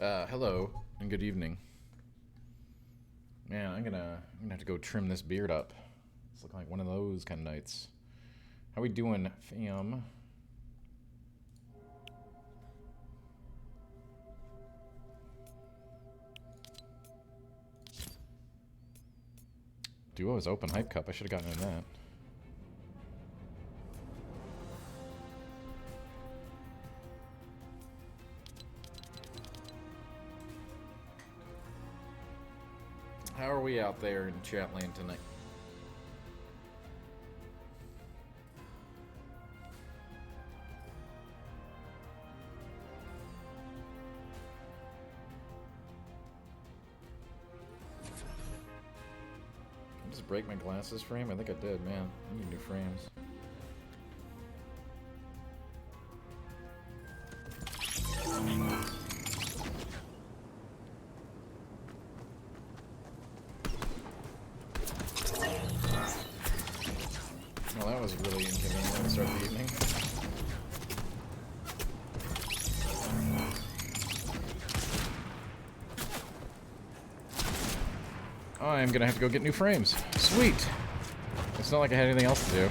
Hello and good evening. Man, I'm gonna have to go trim this beard up. It's looking like one of those kind of nights. How we doing, fam? Duo is open hype cup. I should have gotten in that. How are we out there in chat land tonight? Did I just break my glasses frame? I think I did, man. I need new frames. Well, that was really inconvenient to start the evening. I'm gonna have to go get new frames. Sweet! It's not like I had anything else to do.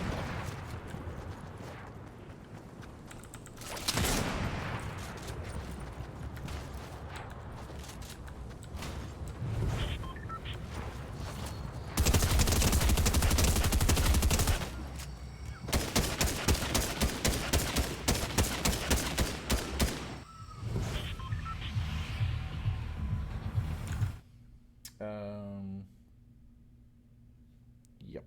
Yep.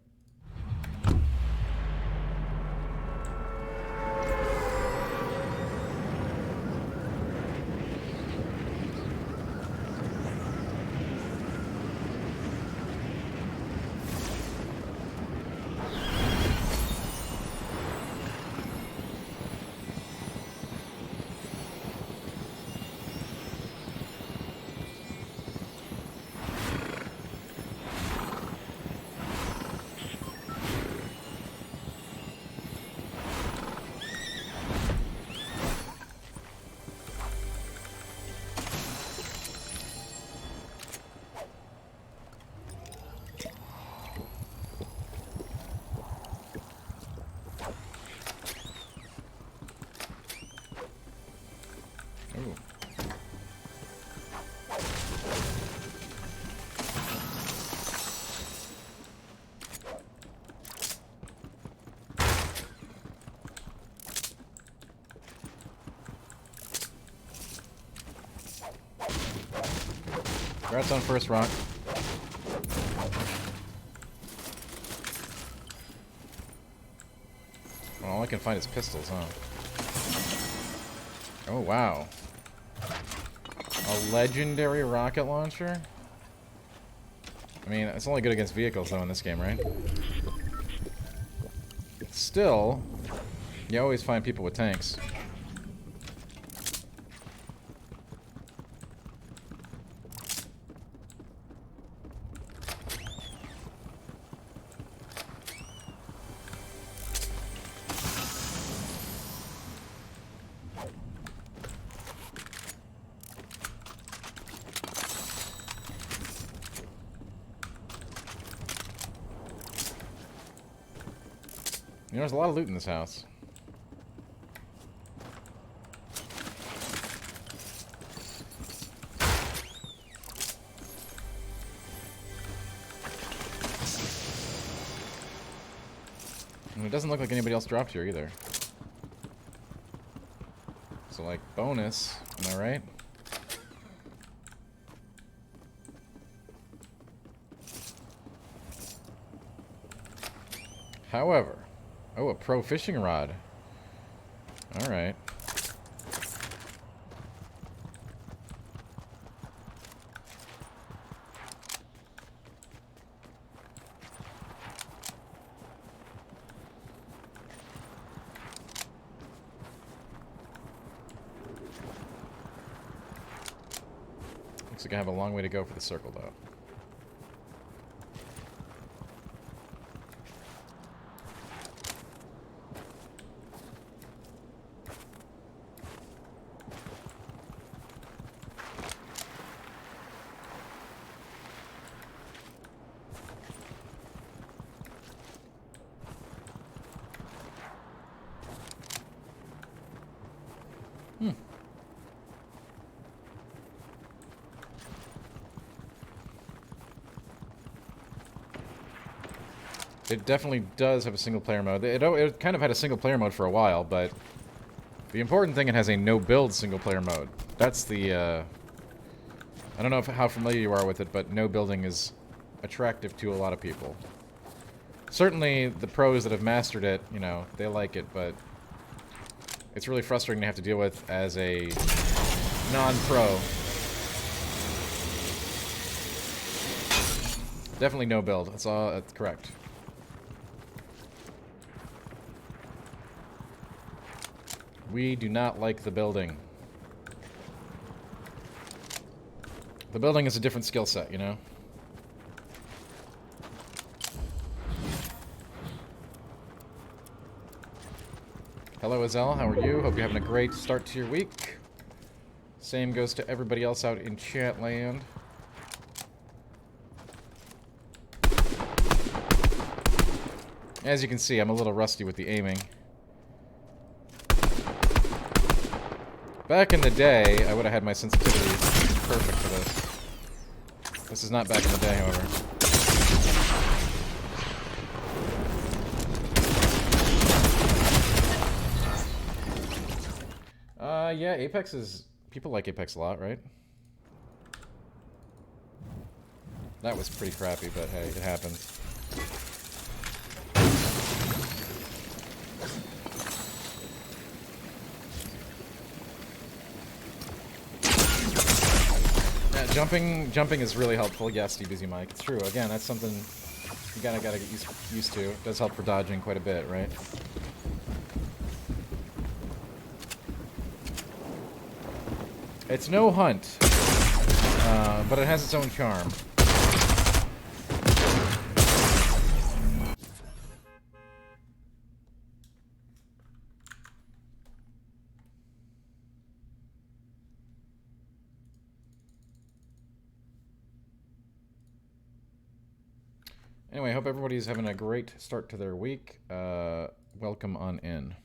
Ooh. Congrats on first rock. Well, all I can find is pistols, huh? Oh, wow. A legendary rocket launcher? I mean, it's only good against vehicles, though, in this game, right? Still, you always find people with tanks. You know, there's a lot of loot in this house. And it doesn't look like anybody else dropped here either. So, like, bonus, am I right? However, oh, a pro fishing rod. Alright. Looks like I have a long way to go for the circle, though. It definitely does have a single-player mode. It kind of had a single-player mode for a while, but the important thing, it has a no-build single-player mode. That's the, I don't know how familiar you are with it, but no building is attractive to a lot of people. Certainly, the pros that have mastered it, you know, they like it, but it's really frustrating to have to deal with as a non-pro. Definitely no build. That's correct. We do not like the building. The building is a different skill set, you know? Hello, Azelle. How are you? Hope you're having a great start to your week. Same goes to everybody else out in chat land. As you can see, I'm a little rusty with the aiming. Back in the day, I would have had my sensitivity perfect for this. This is not back in the day, however. Yeah, Apex is... People like Apex a lot, right? That was pretty crappy, but hey, it happens. Jumping is really helpful. Yes, DBZ Mike. It's true. Again, that's something you gotta get used to. It does help for dodging quite a bit, right? It's no hunt, but it has its own charm. Anyway, I hope everybody's having a great start to their week. Welcome on in.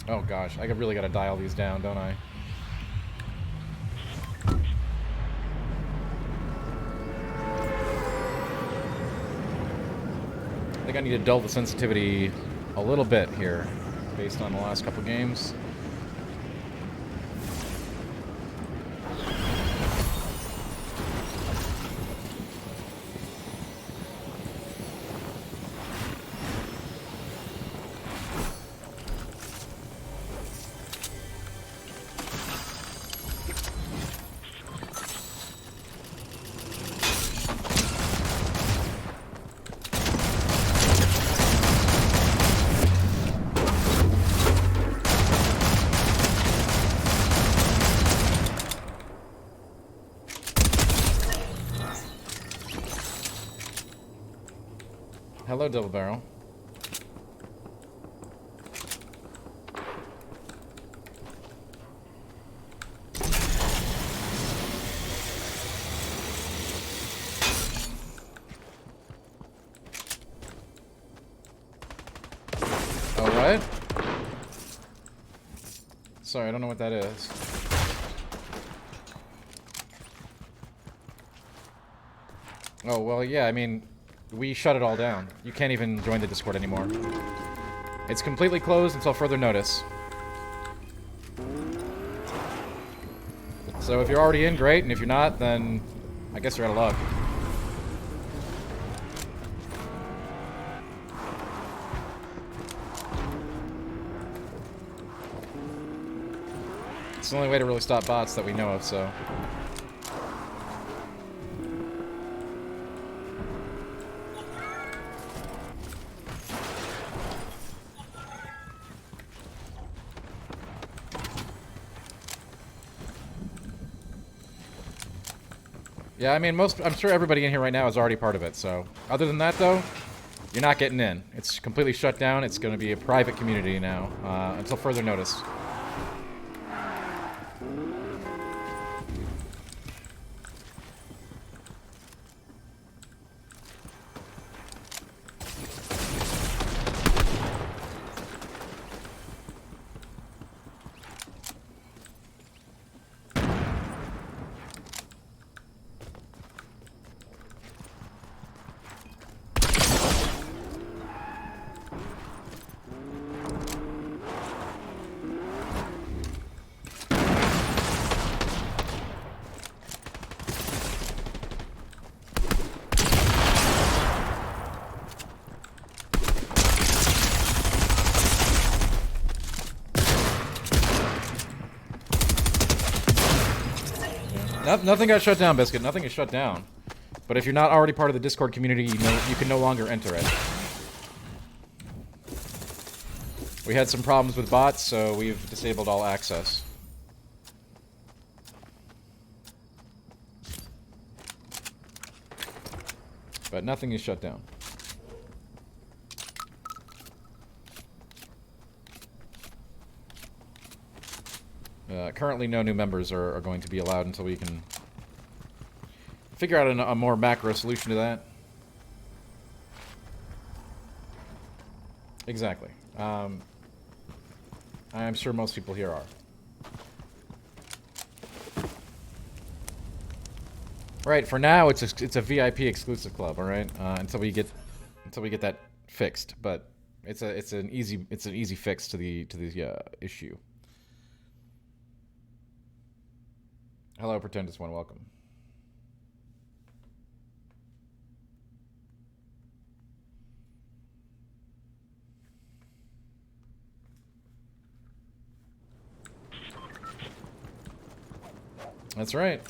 Oh gosh, I really gotta dial these down, don't I? I think I need to dull the sensitivity a little bit here, based on the last couple games. Hello, Double Barrel. Oh, what? Sorry, I don't know what that is. Oh, well, yeah, I mean... We shut it all down. You can't even join the Discord anymore. It's completely closed until further notice. So if you're already in, great, and if you're not, then I guess you're out of luck. It's the only way to really stop bots that we know of, so... Yeah, I mean, I'm sure everybody in here right now is already part of it, so... Other than that, though, you're not getting in. It's completely shut down. It's going to be a private community now, until further notice. Nothing got shut down, Biscuit. Nothing is shut down. But if you're not already part of the Discord community, you can no longer enter it. We had some problems with bots, so we've disabled all access. But nothing is shut down. Currently, no new members are going to be allowed until we can figure out a more macro solution to that. Exactly. I'm sure most people here are. Right. For now, it's a VIP exclusive club. All right. Until we get that fixed, but it's an easy fix to the issue. Hello, Pretendus One. Welcome. That's right.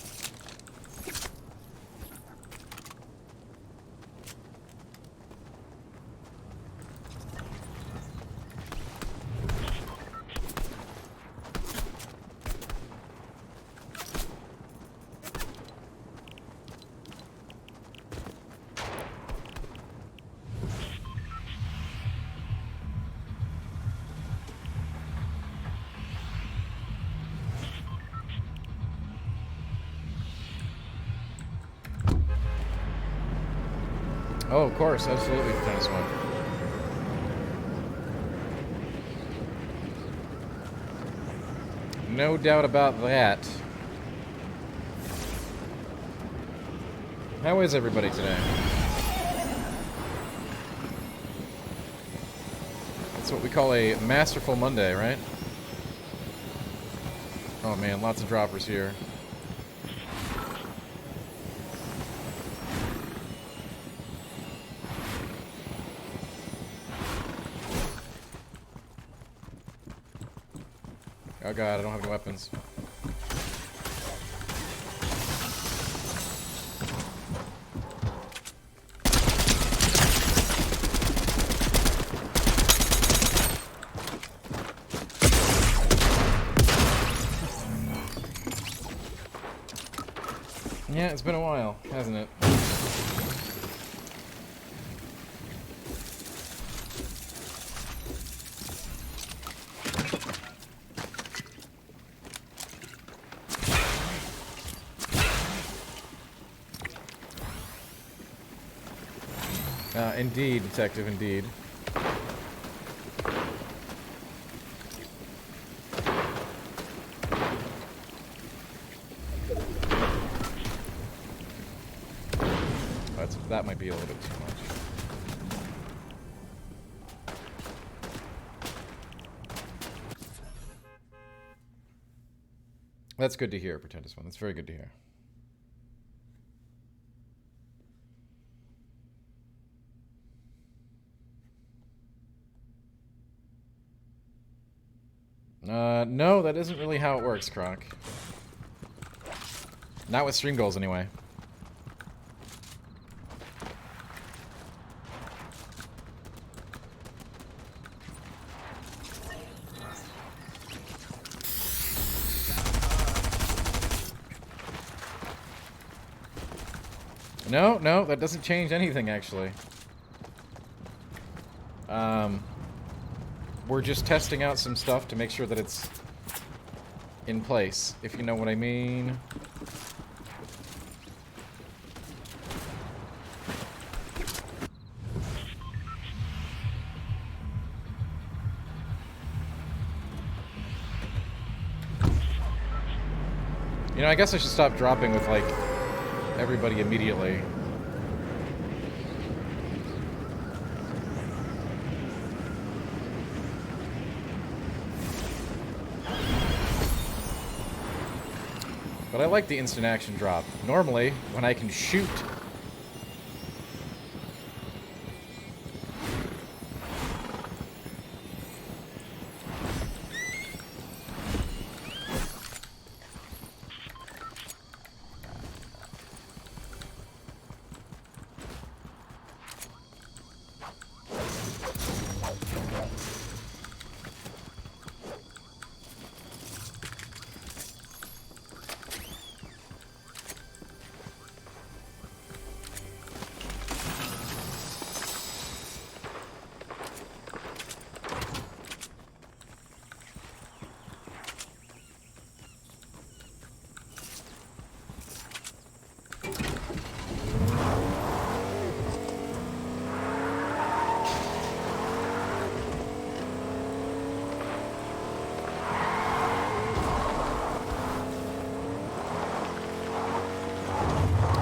Oh, of course, absolutely, Tennis One. No doubt about that. How is everybody today? That's what we call a masterful Monday, right? Oh man, lots of droppers here. Oh god, I don't have any weapons. Yeah, it's been a while, hasn't it? Indeed, Detective, indeed. That might be a little bit too much. That's good to hear, Pretendus One. That's very good to hear. No, that isn't really how it works, Croc. Not with stream goals, anyway. No, no, that doesn't change anything, actually. We're just testing out some stuff to make sure that it's in place, if you know what I mean. You know, I guess I should stop dropping with, like, everybody immediately. But I like the instant action drop. Normally, when I can shoot...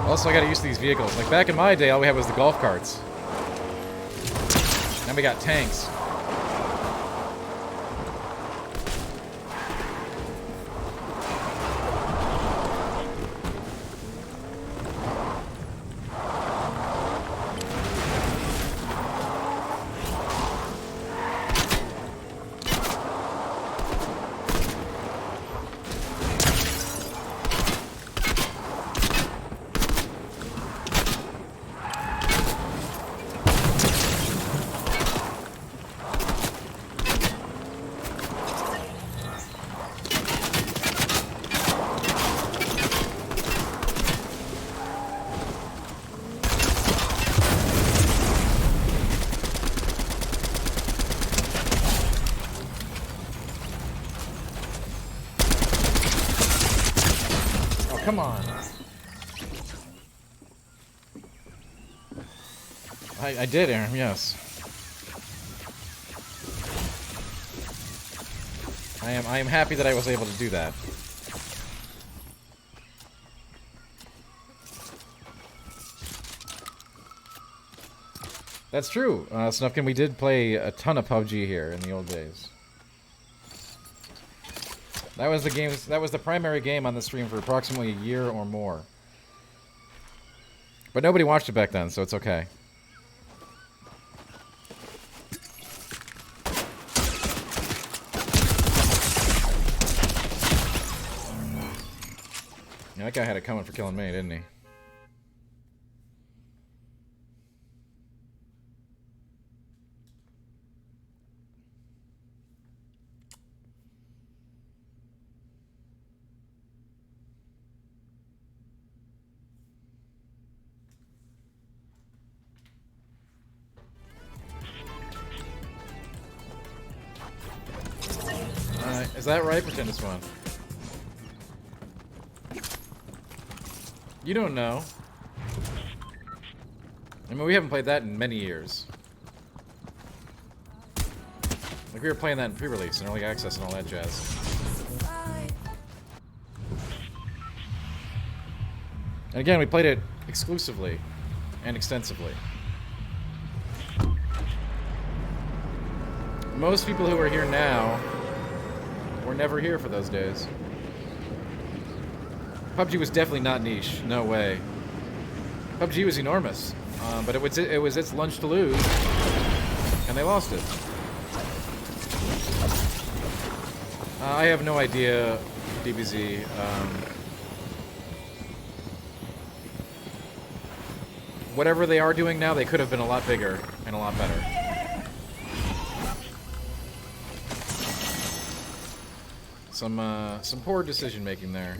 Also, I gotta use these vehicles. Like, back in my day, all we had was the golf carts. Now we got tanks. Come on. I did, Aaron, yes. I am happy that I was able to do that. That's true. Snufkin, we did play a ton of PUBG here in the old days. That was the game. That was the primary game on the stream for approximately a year or more. But nobody watched it back then, so it's okay. Yeah, that guy had it coming for killing me, didn't he? Is that right? Pretend it's fun. You don't know. I mean, we haven't played that in many years. Like, we were playing that in pre-release and early access and all that jazz. And again, we played it exclusively and extensively. Most people who are here now were never here for those days. PUBG was definitely not niche. No way. PUBG was enormous, but it was its lunch to lose, and they lost it. I have no idea, DBZ. Whatever they are doing now, they could have been a lot bigger and a lot better. Some poor decision making there.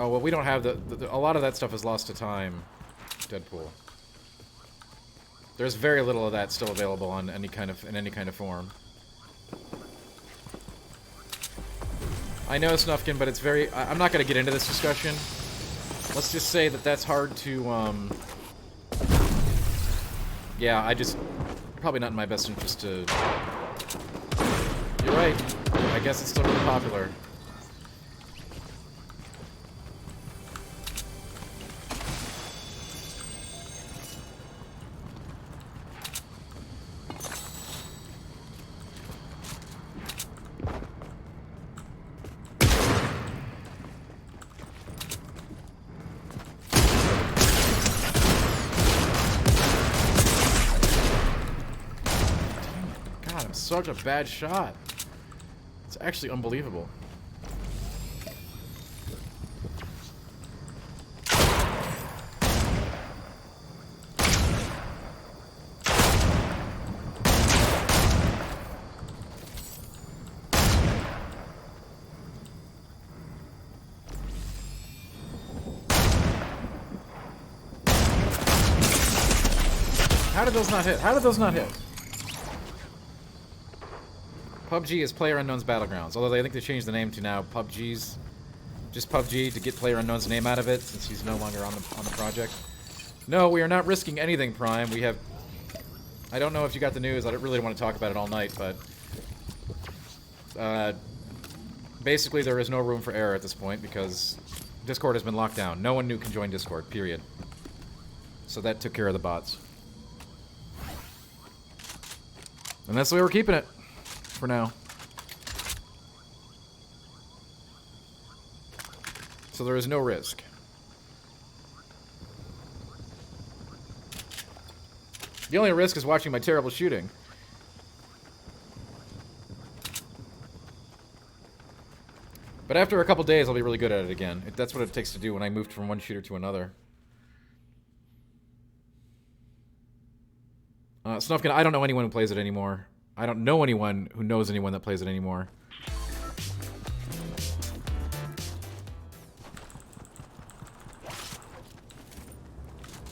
Oh, well, we don't have a lot of that stuff is lost to time, Deadpool. There's very little of that still available on any kind of, in any kind of form. I know, Snufkin, but it's very... I'm not going to get into this discussion. Let's just say that that's hard to, yeah, I just... Probably not in my best interest to... You're right. I guess it's still really popular. Such a bad shot. It's actually unbelievable. How did those not hit? How did those not hit? PUBG is PlayerUnknown's Battlegrounds, although I think they changed the name to now PUBG's, just PUBG to get PlayerUnknown's name out of it, since he's no longer on the project. No, we are not risking anything, Prime. We have... I don't know if you got the news. I don't really want to talk about it all night, but... basically, there is no room for error at this point, because Discord has been locked down. No one new can join Discord, period. So that took care of the bots. And that's the way we're keeping it. For now. So there is no risk. The only risk is watching my terrible shooting. But after a couple days, I'll be really good at it again. That's what it takes to do when I moved from one shooter to another. Snufkin, I don't know anyone who plays it anymore. I don't know anyone who knows anyone that plays it anymore.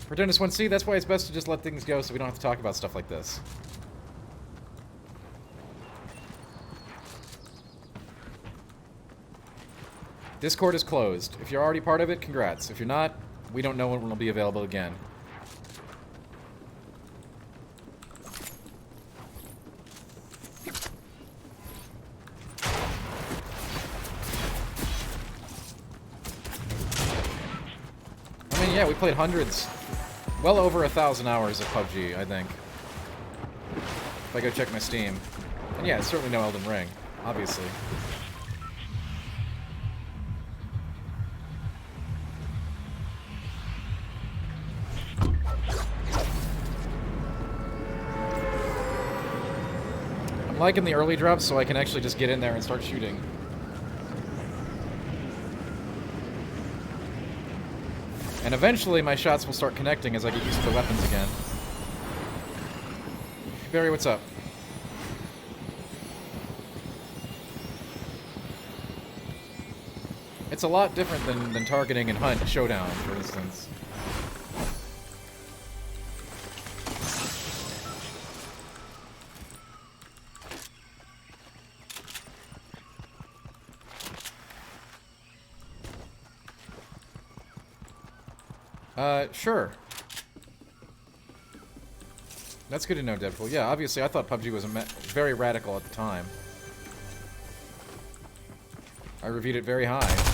For Dennis 1C, that's why it's best to just let things go so we don't have to talk about stuff like this. Discord is closed. If you're already part of it, congrats. If you're not, we don't know when it'll be available again. Yeah, we played hundreds, well over 1,000 hours of PUBG, I think. If I go check my Steam. And yeah, it's certainly no Elden Ring, obviously. I'm liking the early drops so I can actually just get in there and start shooting. And eventually my shots will start connecting as I get used to the weapons again. Barry, what's up? It's a lot different than targeting and hunt showdown, for instance. Sure. That's good to know, Deadpool. Yeah, obviously, I thought PUBG was very radical at the time. I reviewed it very high.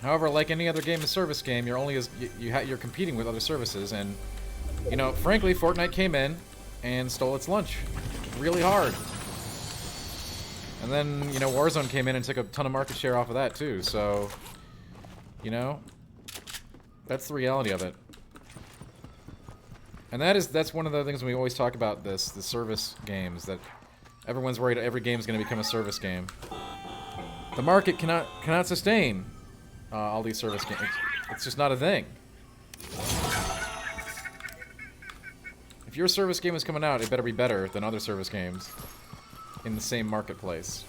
However, like any other game of service game, you're only as you're competing with other services, and you know, frankly, Fortnite came in and stole its lunch, really hard. And then you know, Warzone came in and took a ton of market share off of that too. So You know? That's the reality of it. And that's one of the things we always talk about the service games, that everyone's worried every game is going to become a service game. The market cannot sustain all these service games. It's just not a thing. If your service game is coming out, it better be better than other service games in the same marketplace.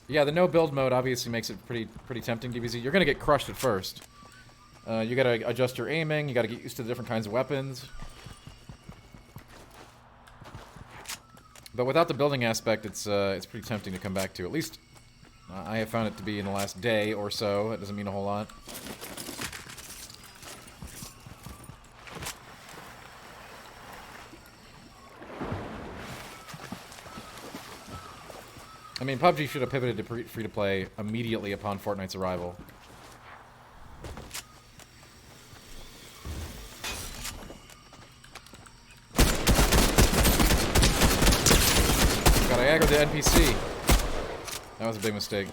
Yeah, the no build mode obviously makes it pretty tempting, DBZ. You're gonna get crushed at first. You gotta adjust your aiming. You gotta get used to the different kinds of weapons. But without the building aspect, it's pretty tempting to come back to. At least I have found it to be in the last day or so. That doesn't mean a whole lot. I mean, PUBG should have pivoted to free-to-play immediately upon Fortnite's arrival. God, I aggroed the NPC. That was a big mistake.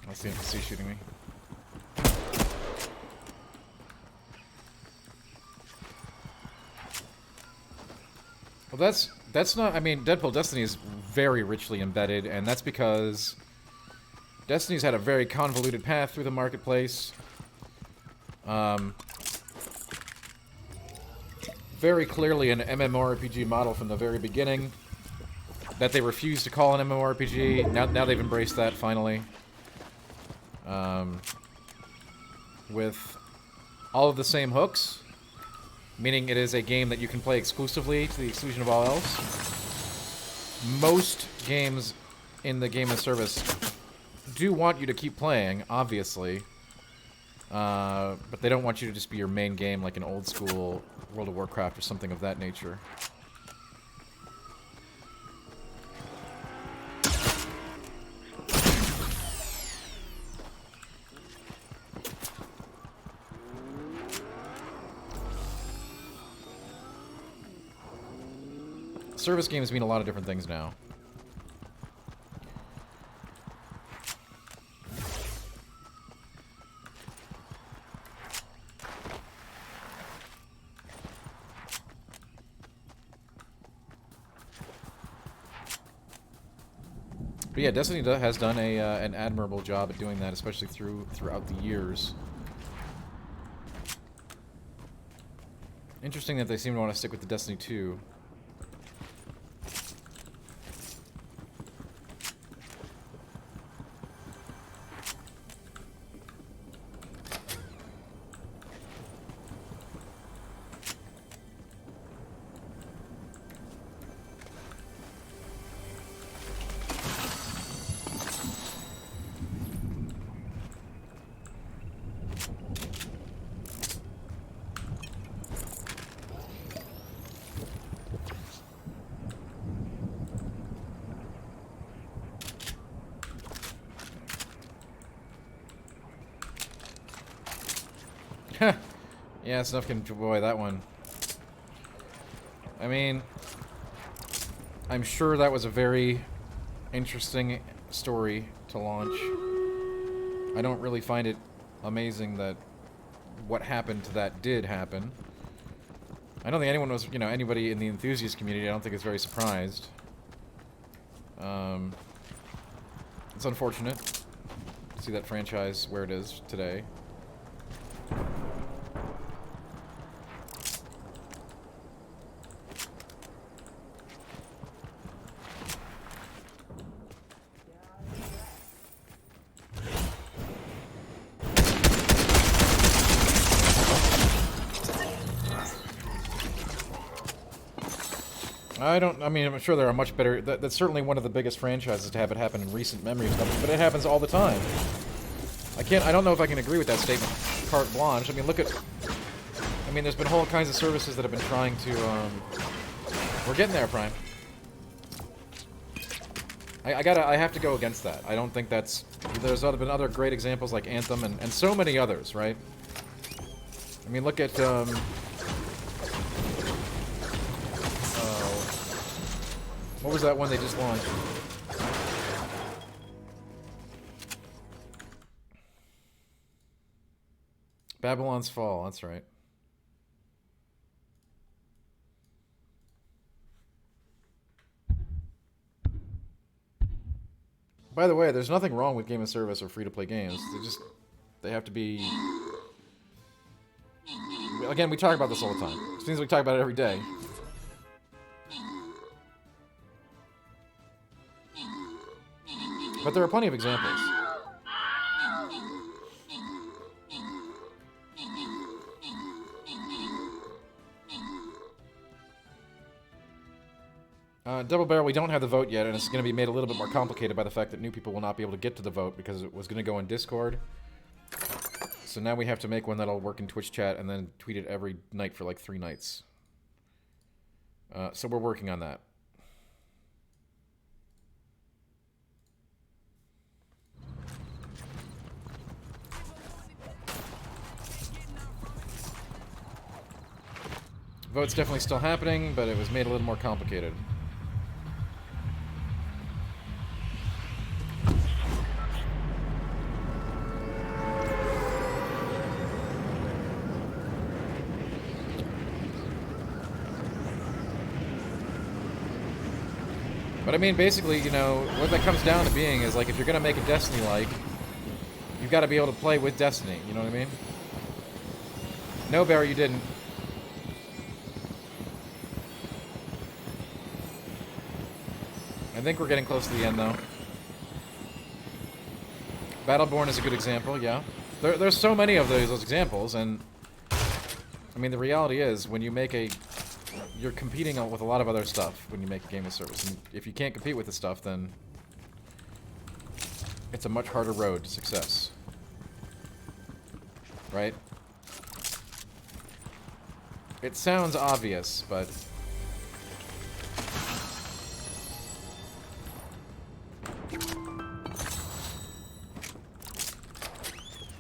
That's the NPC shooting me. Well, that's not... I mean, Deadpool Destiny is very richly embedded, and that's because Destiny's had a very convoluted path through the marketplace. Very clearly an MMORPG model from the very beginning that they refused to call an MMORPG. Now they've embraced that, finally. With all of the same hooks, meaning it is a game that you can play exclusively to the exclusion of all else. Most games in the game as service do want you to keep playing, obviously, but they don't want you to just be your main game like an old school World of Warcraft or something of that nature. Service games mean a lot of different things now. But yeah, Destiny has done an admirable job at doing that, especially throughout the years. Interesting that they seem to want to stick with the Destiny 2. Yeah, Snuff can enjoy that one. I mean, I'm sure that was a very interesting story to launch. I don't really find it amazing that what happened to that did happen. I don't think anyone was, anybody in the enthusiast community, I don't think is very surprised. It's unfortunate to see that franchise where it is today. I mean, I'm sure there are much better... That's certainly one of the biggest franchises to have it happen in recent memory, but it happens all the time. I don't know if I can agree with that statement. carte blanche. I mean, look at... I mean, there's been whole kinds of services that have been trying to, we're getting there, Prime. I have to go against that. I don't think that's... There's been other great examples like Anthem and so many others, right? I mean, look at, what was that one they just launched? Babylon's Fall, that's right. By the way, there's nothing wrong with game of service or free-to-play games. They have to be... Again, we talk about this all the time. It seems we talk about it every day. But there are plenty of examples. Double Barrel, we don't have the vote yet, and it's going to be made a little bit more complicated by the fact that new people will not be able to get to the vote because it was going to go in Discord. So now we have to make one that'll work in Twitch chat and then tweet it every night for like 3 nights. So we're working on that. Vote's definitely still happening, but it was made a little more complicated. But I mean, basically, you know, what that comes down to being is, like, if you're gonna make a Destiny-like, you've got to be able to play with Destiny, you know what I mean? No, Barry, you didn't. I think we're getting close to the end, though. Battleborn is a good example, yeah. There's so many of those examples, and... I mean, the reality is, when you make a... You're competing with a lot of other stuff when you make a game of service. And if you can't compete with the stuff, then... It's a much harder road to success. Right? It sounds obvious, but...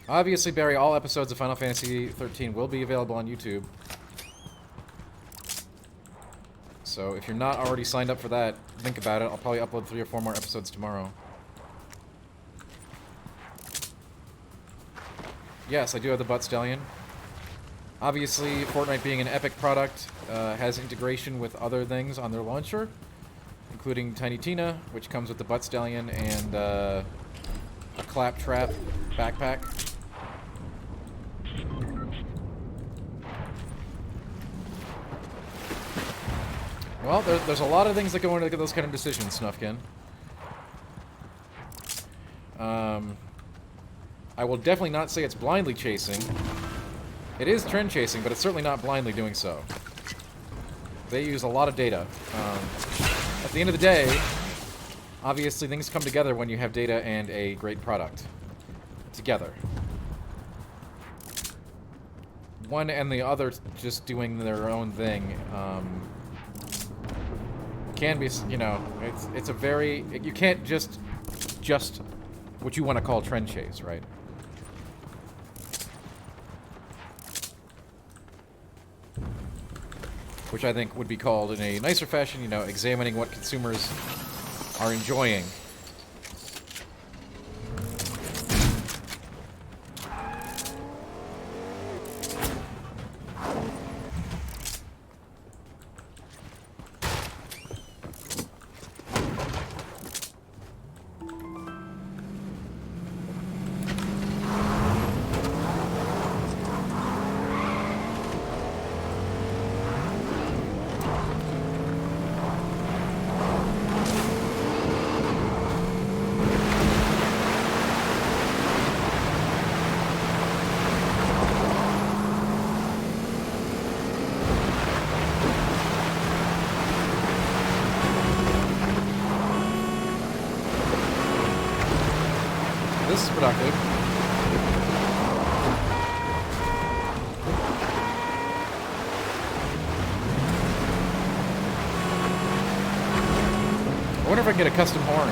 Obviously, Barry, all episodes of Final Fantasy XIII will be available on YouTube. So if you're not already signed up for that, think about it. I'll probably upload 3 or 4 more episodes tomorrow. Yes, I do have the Butt Stallion. Obviously, Fortnite being an Epic product, has integration with other things on their launcher, including Tiny Tina, which comes with the Butt Stallion and a Claptrap backpack. Well, there's a lot of things that go into those kind of decisions, Snuffkin. I will definitely not say it's blindly chasing. It is trend chasing, but it's certainly not blindly doing so. They use a lot of data. At the end of the day, obviously things come together when you have data and a great product. Together. One and the other just doing their own thing, can be, you know, it's a very... You can't just what you want to call trend chase, right? Which I think would be called, in a nicer fashion, you know, examining what consumers are enjoying. This is productive. wonder if I can get a custom horn.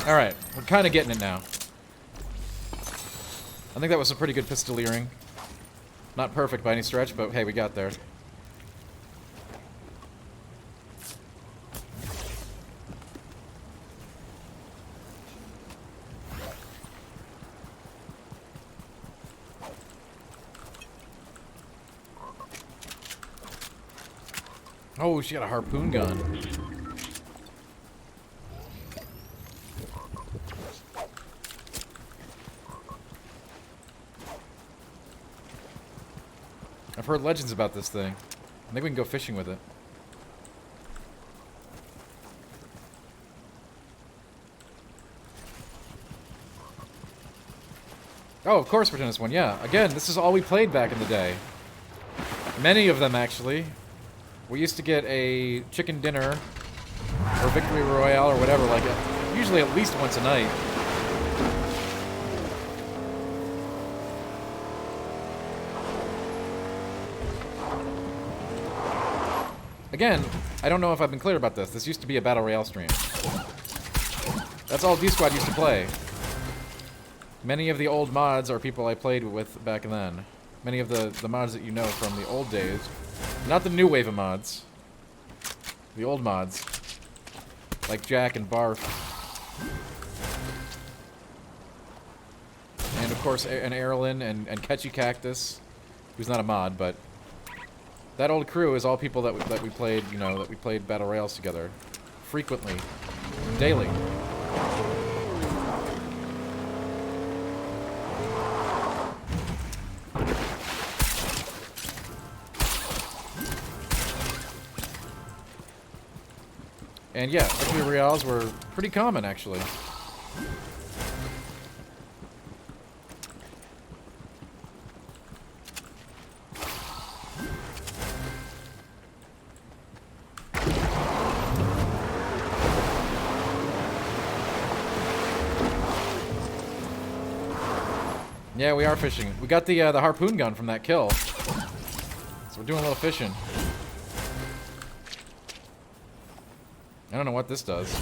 Alright, we're kind of getting it now. I think that was some pretty good pistoleering. Not perfect by any stretch, but hey, we got there. Oh, she got a harpoon gun. I've heard legends about this thing. I think we can go fishing with it. Oh, of course we're doing this one, yeah. Again, this is all we played back in the day. Many of them, actually. We used to get a chicken dinner, or victory royale, or whatever, like, usually at least once a night. Again, I don't know if I've been clear about this. This used to be a Battle Royale stream. That's all D-Squad used to play. Many of the old mods are people I played with back then. Many of the mods that you know from the old days. Not the new wave of mods. The old mods. Like Jack and Barf. And of course, an Erlen and Catchy Cactus. Who's not a mod, but... that old crew is all people that we played, you know, that we played Battle Royales together. Frequently. Daily. And yeah, victory royales were pretty common, actually. Yeah, we are fishing. We got the harpoon gun from that kill. So we're doing a little fishing. I don't know what this does.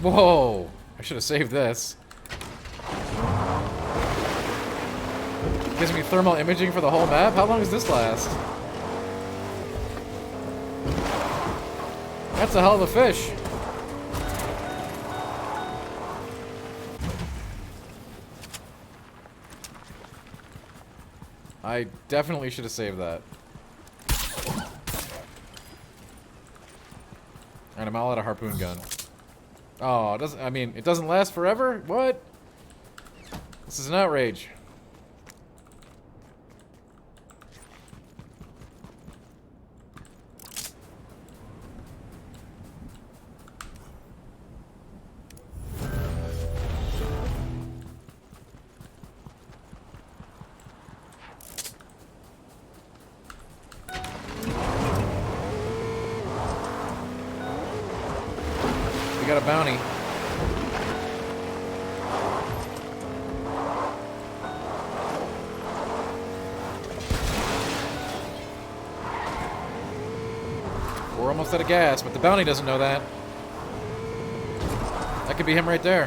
Whoa! I should have saved this. Gives me thermal imaging for the whole map? How long does this last? That's a hell of a fish. I definitely should have saved that. And I'm all out of harpoon gun. Oh, it doesn't, I mean, it doesn't last forever? What? This is an outrage. We got a bounty. We're almost out of gas, but the bounty doesn't know that. That could be him right there.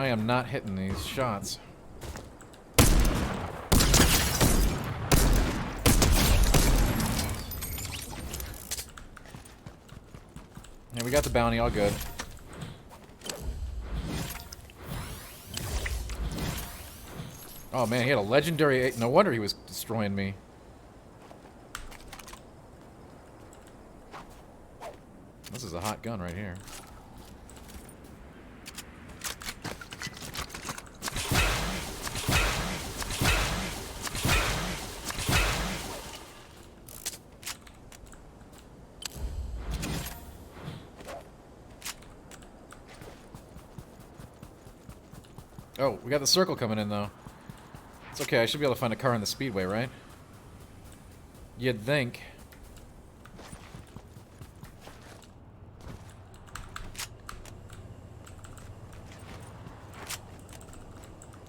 I'm not hitting these shots. Yeah, we got the bounty, all good. Oh man, he had a legendary... No wonder he was destroying me. This is a hot gun right here. Oh, we got the circle coming in, though. It's okay, I should be able to find a car in the speedway, right? You'd think.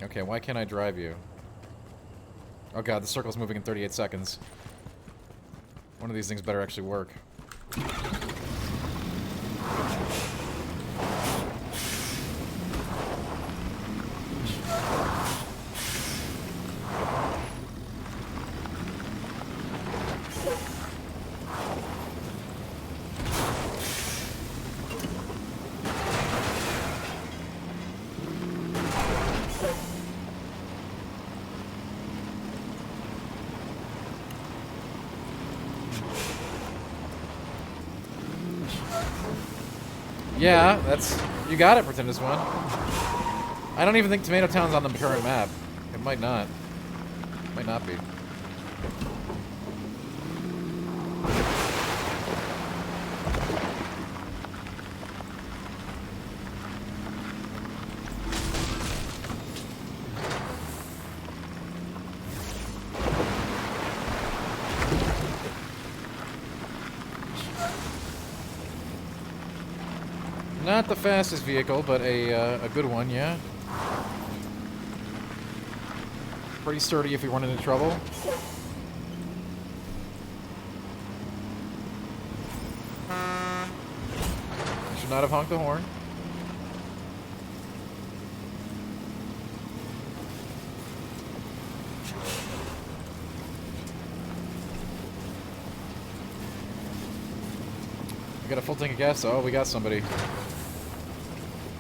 Okay, why can't I drive you? Oh god, the circle's moving in 38 seconds. One of these things better actually work. Yeah, that's... You got it, Pretendus One. I don't even think Tomato Town's on the current map. It might not. It might not be. Not the fastest vehicle, but a good one, yeah. Pretty sturdy if we run into trouble. I should not have honked the horn. We got a full tank of gas. Oh, we got somebody.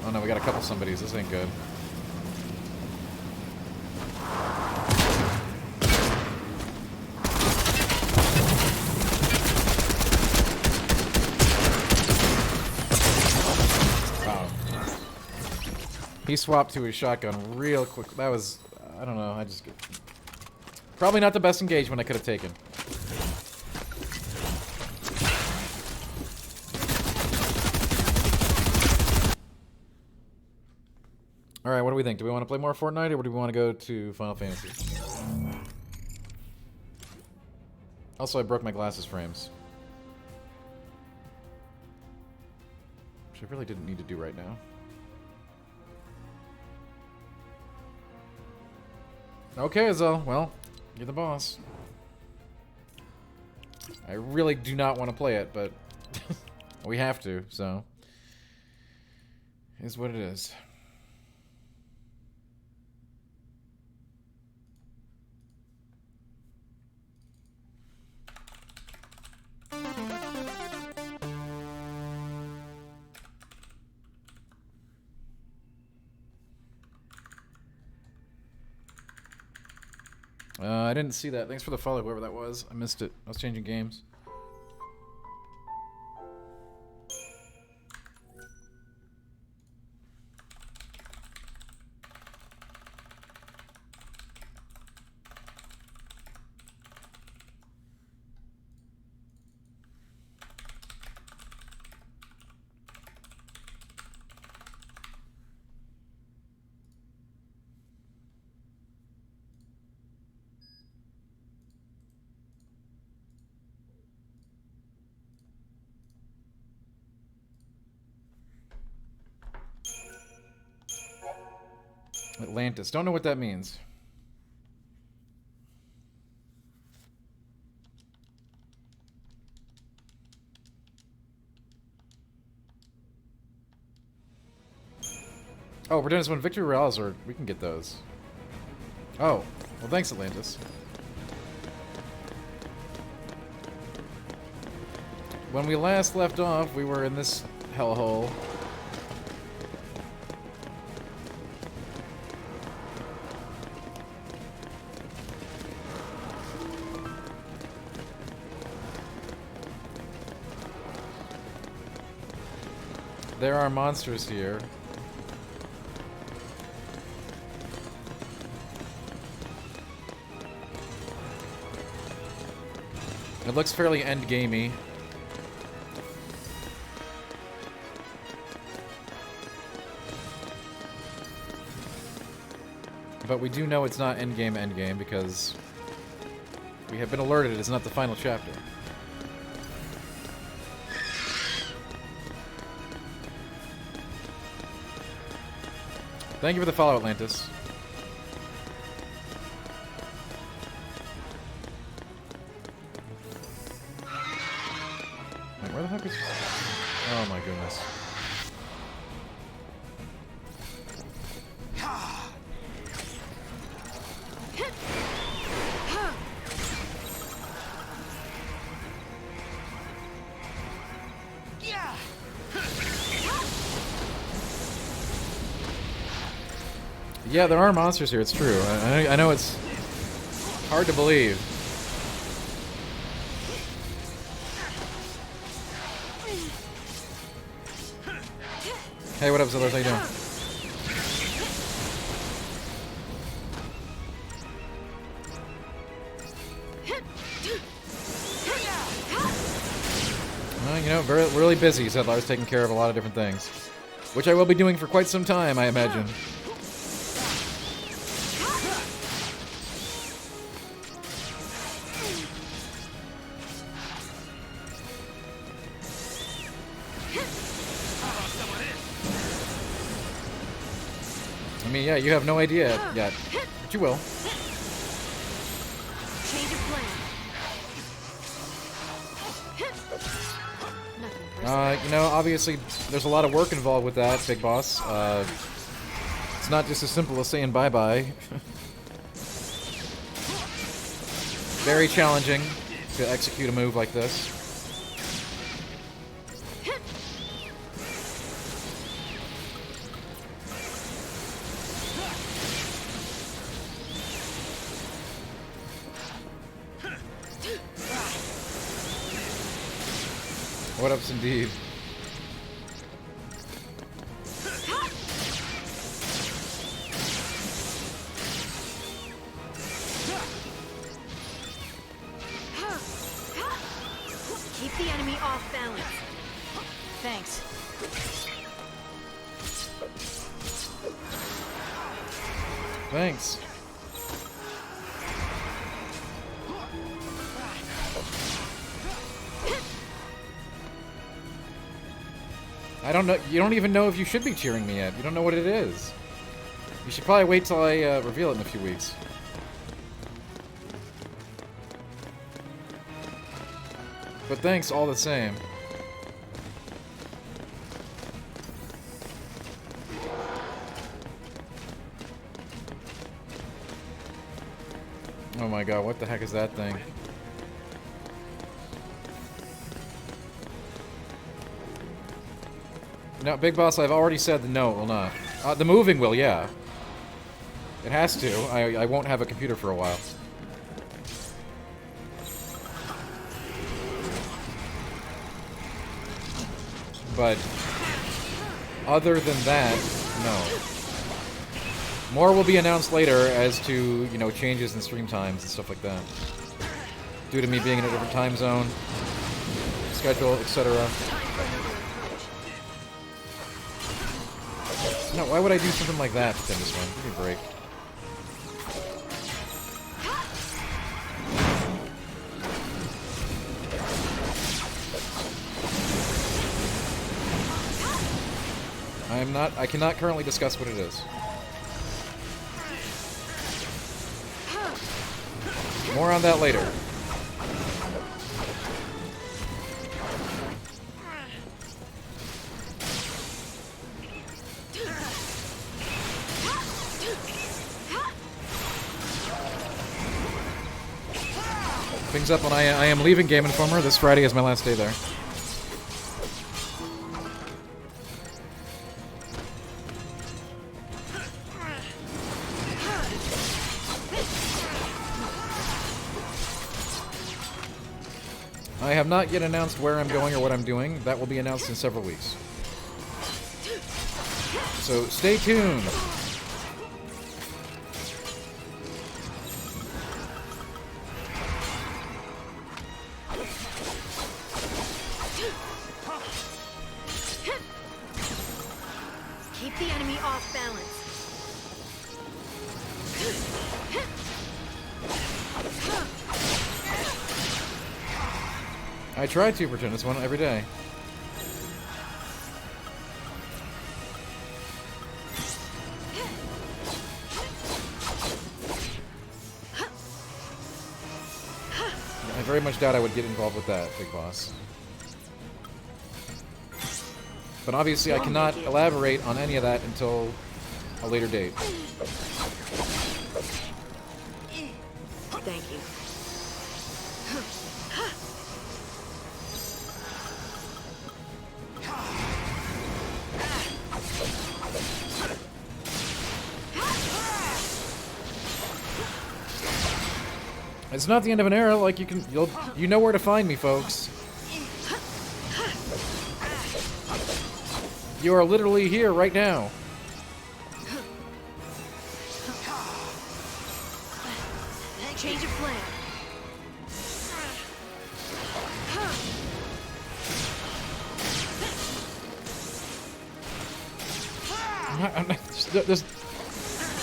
Oh no, we got a couple somebodies. This ain't good. Wow. He swapped to his shotgun real quick. That was... I don't know. I just... Probably not the best engagement I could have taken. Alright, what do we think? Do we want to play more Fortnite, or do we want to go to Final Fantasy? Also, I broke my glasses frames. Which I really didn't need to do right now. Okay, Azul. Well, you're the boss. I really do not want to play it, but we have to, so... Is what it is. I didn't see that. Thanks for the follow, whoever that was. I missed it. I was changing games. Atlantis. Don't know what that means. Oh, we're doing this one. Victory Royales, or we can get those. Oh, well, thanks, Atlantis. When we last left off, we were in this hellhole. there are monsters here. It looks fairly endgamey. But we do know it's not endgame because we have been alerted it's not the final chapter. Thank you for the follow, Atlantis. Wait, where the heck is... Oh my goodness. Yeah, there are monsters here, it's true. I know it's hard to believe. Hey, what up, Zillers? How you doing? Well, you know, really busy. Zedlar's taking care of a lot of different things. Which I will be doing for quite some time, I imagine. I mean, yeah, you have no idea yet, but you will. Change of plan. You know, obviously, there's a lot of work involved with that, Big Boss. It's not just as simple as saying bye-bye. Very challenging to execute a move like this. What ups indeed. Keep the enemy off balance. Thanks. Thanks. I don't know. You don't even know if you should be cheering me yet. You don't know what it is. You should probably wait till I reveal it in a few weeks. But thanks all the same. Oh my god, what the heck is that thing? No, Big Boss, I've already said that no, it will not. The moving will, yeah. It has to. I won't have a computer for a while. But other than that, no. More will be announced later as to, you know, changes in stream times and stuff like that. Due to me being in a different time zone, schedule, etc. No, why would I do something like that within this one? Give me a break. I cannot currently discuss what it is. More on that later. Things up when I am leaving Game Informer. This Friday is my last day there. I have not yet announced where I'm going or what I'm doing. That will be announced in several weeks. So stay tuned. Keep the enemy off balance. I try to pretend this one every day. I very much doubt I would get involved with that, Big Boss. But obviously I cannot elaborate on any of that until a later date. Thank you. It's not the end of an era, like you know where to find me, folks. You are literally here right now. Change of plan.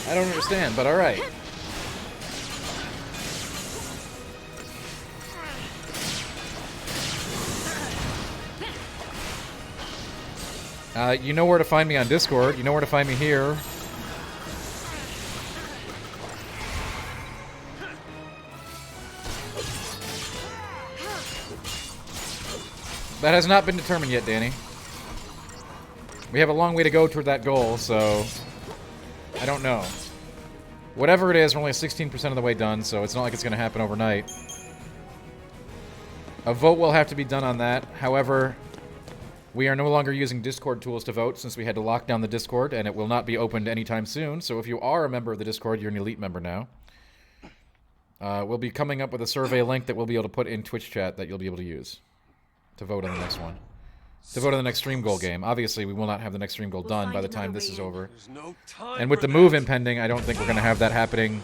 I don't understand, but all right. You know where to find me on Discord. You know where to find me here. That has not been determined yet, Danny. We have a long way to go toward that goal, so I don't know. Whatever it is, we're only 16% of the way done, so it's not like it's going to happen overnight. A vote will have to be done on that. However, we are no longer using Discord tools to vote since we had to lock down the Discord, and it will not be opened anytime soon. So if you are a member of the Discord, you're an elite member now. We'll be coming up with a survey link that we'll be able to put in Twitch chat that you'll be able to use to vote on the next one. To vote on the next stream goal game. Obviously, we will not have the next stream goal done by the time this is over. And with the move impending, I don't think we're going to have that happening.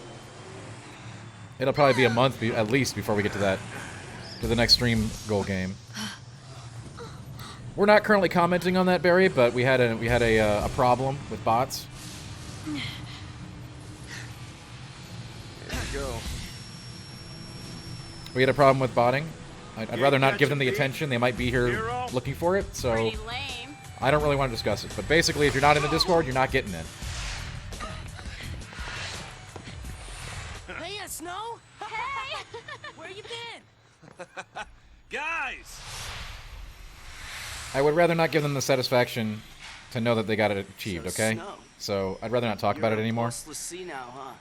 It'll probably be a month at least before we get to the next stream goal game. We're not currently commenting on that, Barry, but we had a problem with bots. There you go. We had a problem with botting. I'd rather not give them the attention. They might be here looking for it, so I don't really want to discuss it. But basically, if you're not in the Discord, you're not getting it. Hey, Snow! Hey! Where you been? Guys! I would rather not give them the satisfaction to know that they got it achieved, okay? Snow. So I'd rather not talk about it anymore. Let's see now, huh?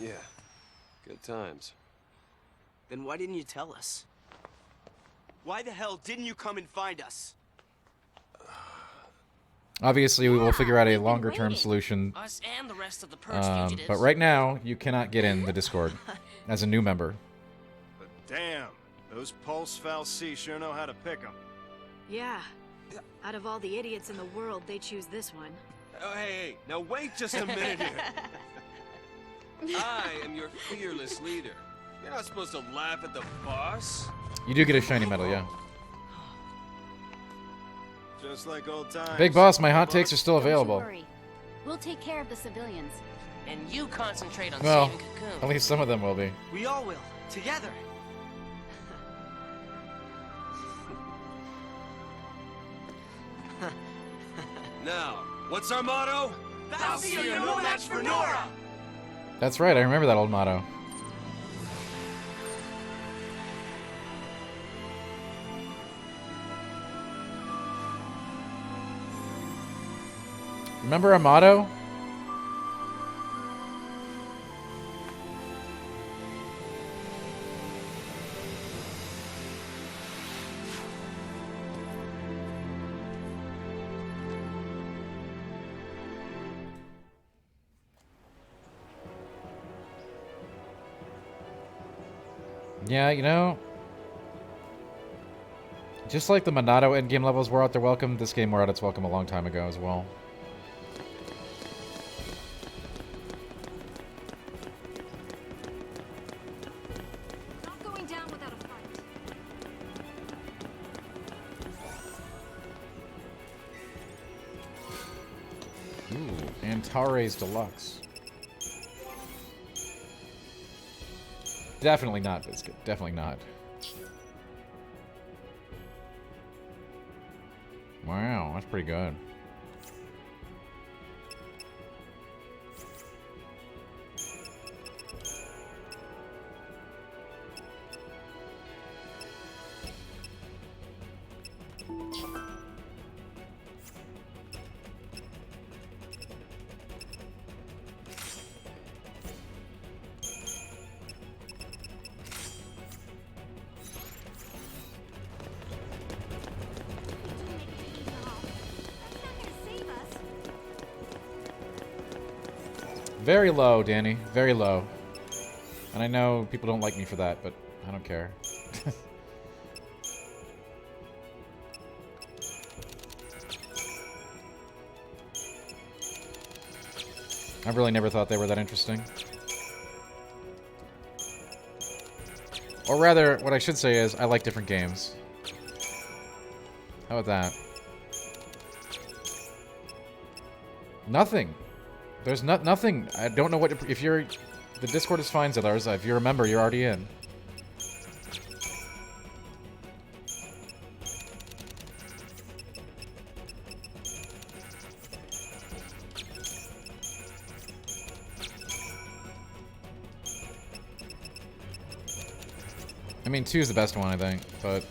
Yeah. Good times. Then why didn't you tell us? Why the hell didn't you come and find us? Obviously, we will figure out a longer-term solution. Us and the rest of the purge fugitives. But right now, you cannot get in the Discord as a new member. But damn, those Pulse Fal'Cie sure know how to pick 'em. Yeah. Out of all the idiots in the world, they choose this one. Oh, hey, now wait just a minute here. I am your fearless leader. You're not supposed to laugh at the boss. You do get a shiny medal, yeah. Just like old times. Big boss, my hot takes are still available. Don't you worry. We'll take care of the civilians. And you concentrate on Well, saving Cocoon. at least some of them will be. We all will. Together. Now, what's our motto? Fal'Cie are no match for Nora! That's right, I remember that old motto. Remember our motto? Yeah, you know, Just like the Monado endgame levels wore out their welcome, this game wore out its welcome a long time ago as well. Not going down without a fight. Ooh, Antares Deluxe. Definitely not Biscuit. Definitely not. Wow, that's pretty good. Very low, Danny. Very low. And I know people don't like me for that, but I don't care. I really never thought they were that interesting. Or rather, what I should say is, I like different games. How about that? Nothing. There's nothing. I don't know what... If you're... The Discord is fine, Zillars. If you're a member, you're already in. I mean, 2 is the best one, I think, but...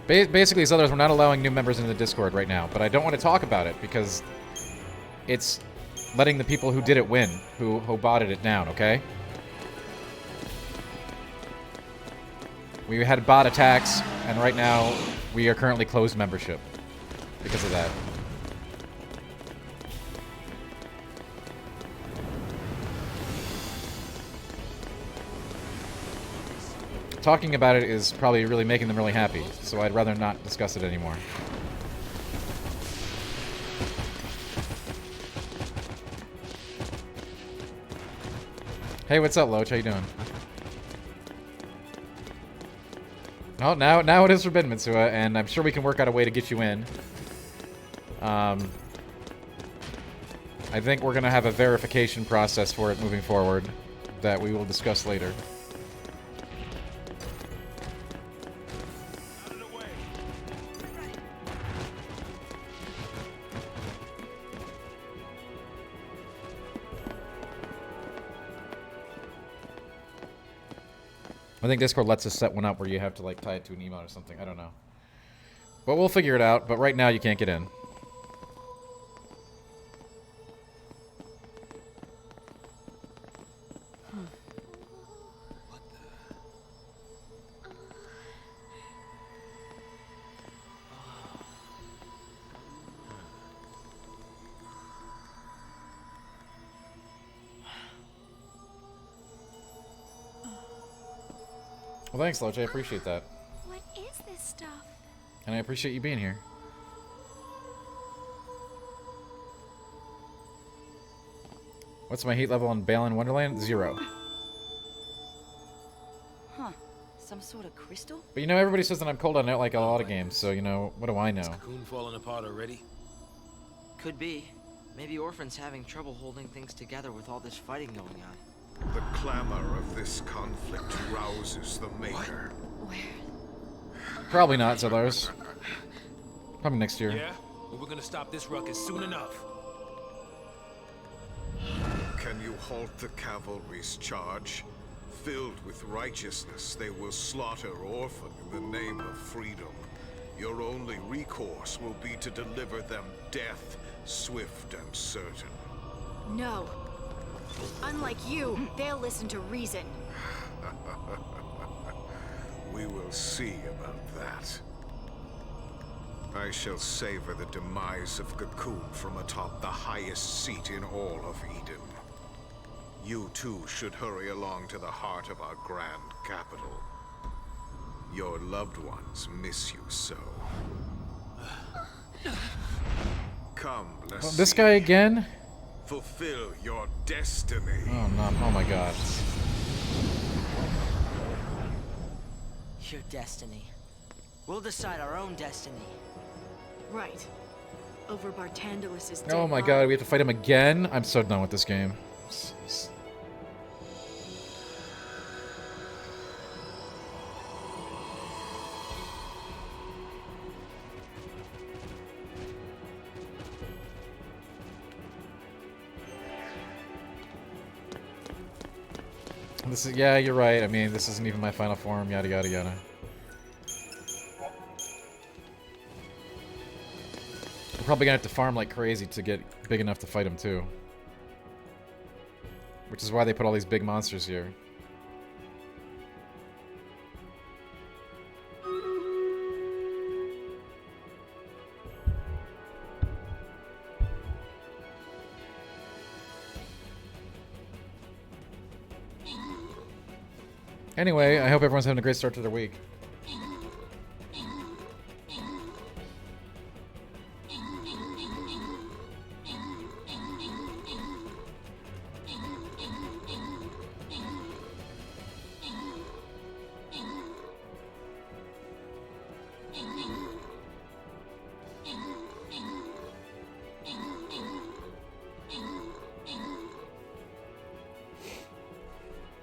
Basically, as others, we're not allowing new members into the Discord right now, but I don't want to talk about it because it's letting the people who did it win, who botted it down, okay? We had bot attacks, and right now we are currently closed membership because of that. Talking about it is probably really making them really happy, so I'd rather not discuss it anymore. Hey, what's up, Loach? How you doing? Oh, now it is forbidden, Mitsua, and I'm sure we can work out a way to get you in. I think we're gonna have a verification process for it moving forward that we will discuss later. I think Discord lets us set one up where you have to like tie it to an emote or something. I don't know. But we'll figure it out. But right now you can't get in. Well, thanks, Loach. I appreciate that. What is this stuff? And I appreciate you being here. What's my heat level on Balan Wonderland? 0. Huh. Some sort of crystal? But you know, everybody says that I'm cold on it like a lot of games, so you know, what do I know? Is Cocoon falling apart already? Could be. Maybe Orphan's having trouble holding things together with all this fighting going on. The clamor of this conflict rouses the Maker. Where? Probably not, Zellars. Probably next year. Yeah? Well, we're gonna stop this ruckus soon enough. Can you halt the cavalry's charge? Filled with righteousness, they will slaughter Orphan in the name of freedom. Your only recourse will be to deliver them death, swift and certain. No. Unlike you, they'll listen to reason. We will see about that. I shall savor the demise of Cocoon from atop the highest seat in all of Eden. You too should hurry along to the heart of our grand capital. Your loved ones miss you so. Come, Oh, this guy again? fulfill your destiny. Oh no! Oh my God! Your destiny. We'll decide our own destiny. Right. Over Bartandalus's dead Oh my body. God! We have to fight him again. I'm so done with this game. This is, yeah, you're right. I mean, this isn't even my final form, yada yada yada. We're probably gonna have to farm like crazy to get big enough to fight him too. Which is why they put all these big monsters here. Anyway, I hope everyone's having a great start to their week.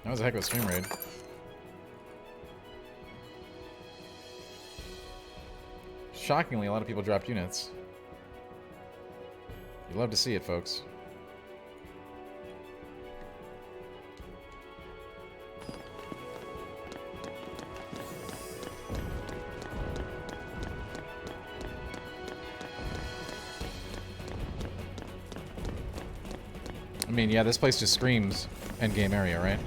That was a heck of a stream raid. Shockingly, a lot of people dropped units. You love to see it, folks. I mean, yeah, this place just screams endgame area, right?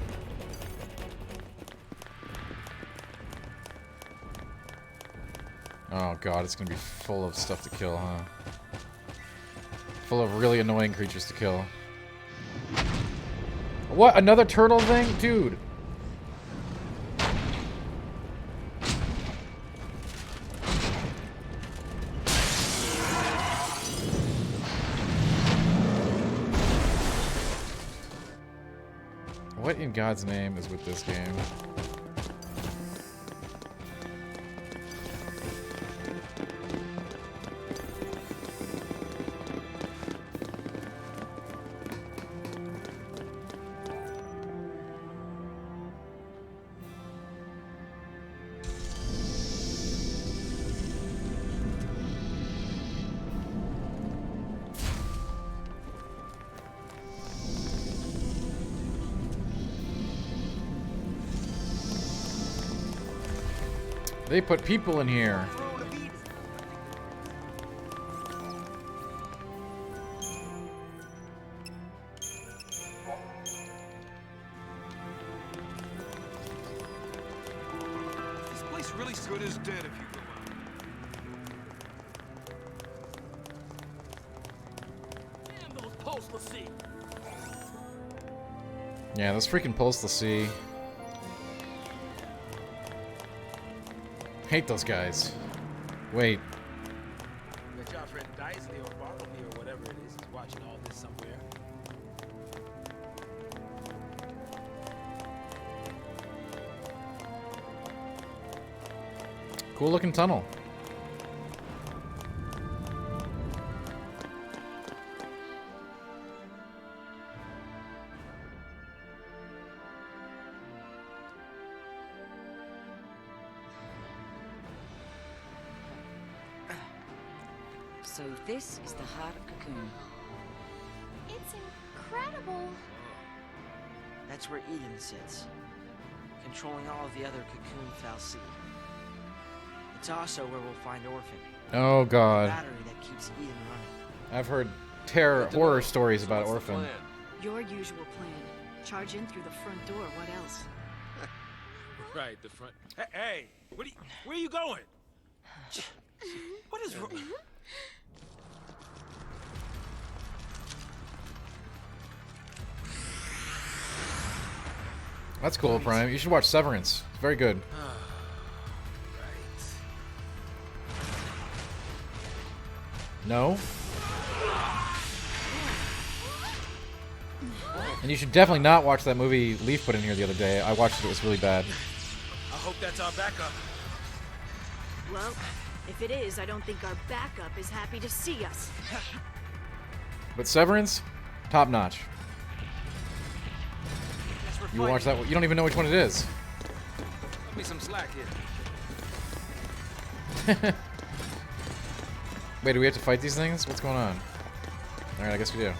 Oh god, it's gonna be full of stuff to kill, huh? Full of really annoying creatures to kill. What? Another turtle thing? Dude! What in God's name is with this game? They put people in here. This place really good as dead if you go out. Damn those postal sea. Yeah, those freaking postal sea. Hate those guys. Wait. Bet your friend Dicey or Bartleby or whatever it is watching all this somewhere. Cool looking tunnel. So this is the heart of Cocoon. It's incredible. That's where Eden sits, controlling all of the other Cocoon Fal'Cie. It's also where we'll find Orphan, Oh the god. battery that keeps Eden running. I've heard horror stories about Orphan. Your usual plan. Charge in through the front door. What else? Right, the front. Hey, where are you going? What is wrong? That's cool, Prime. You should watch Severance. It's very good. No? And you should definitely not watch that movie Leaf put in here the other day. I watched it. It was really bad. I hope that's our backup. Well, if it is, I don't think our backup is happy to see us. But Severance, top notch. You watch that? You don't even know which one it is. Cut me some slack here. Wait, do we have to fight these things? What's going on? Alright, I guess we do.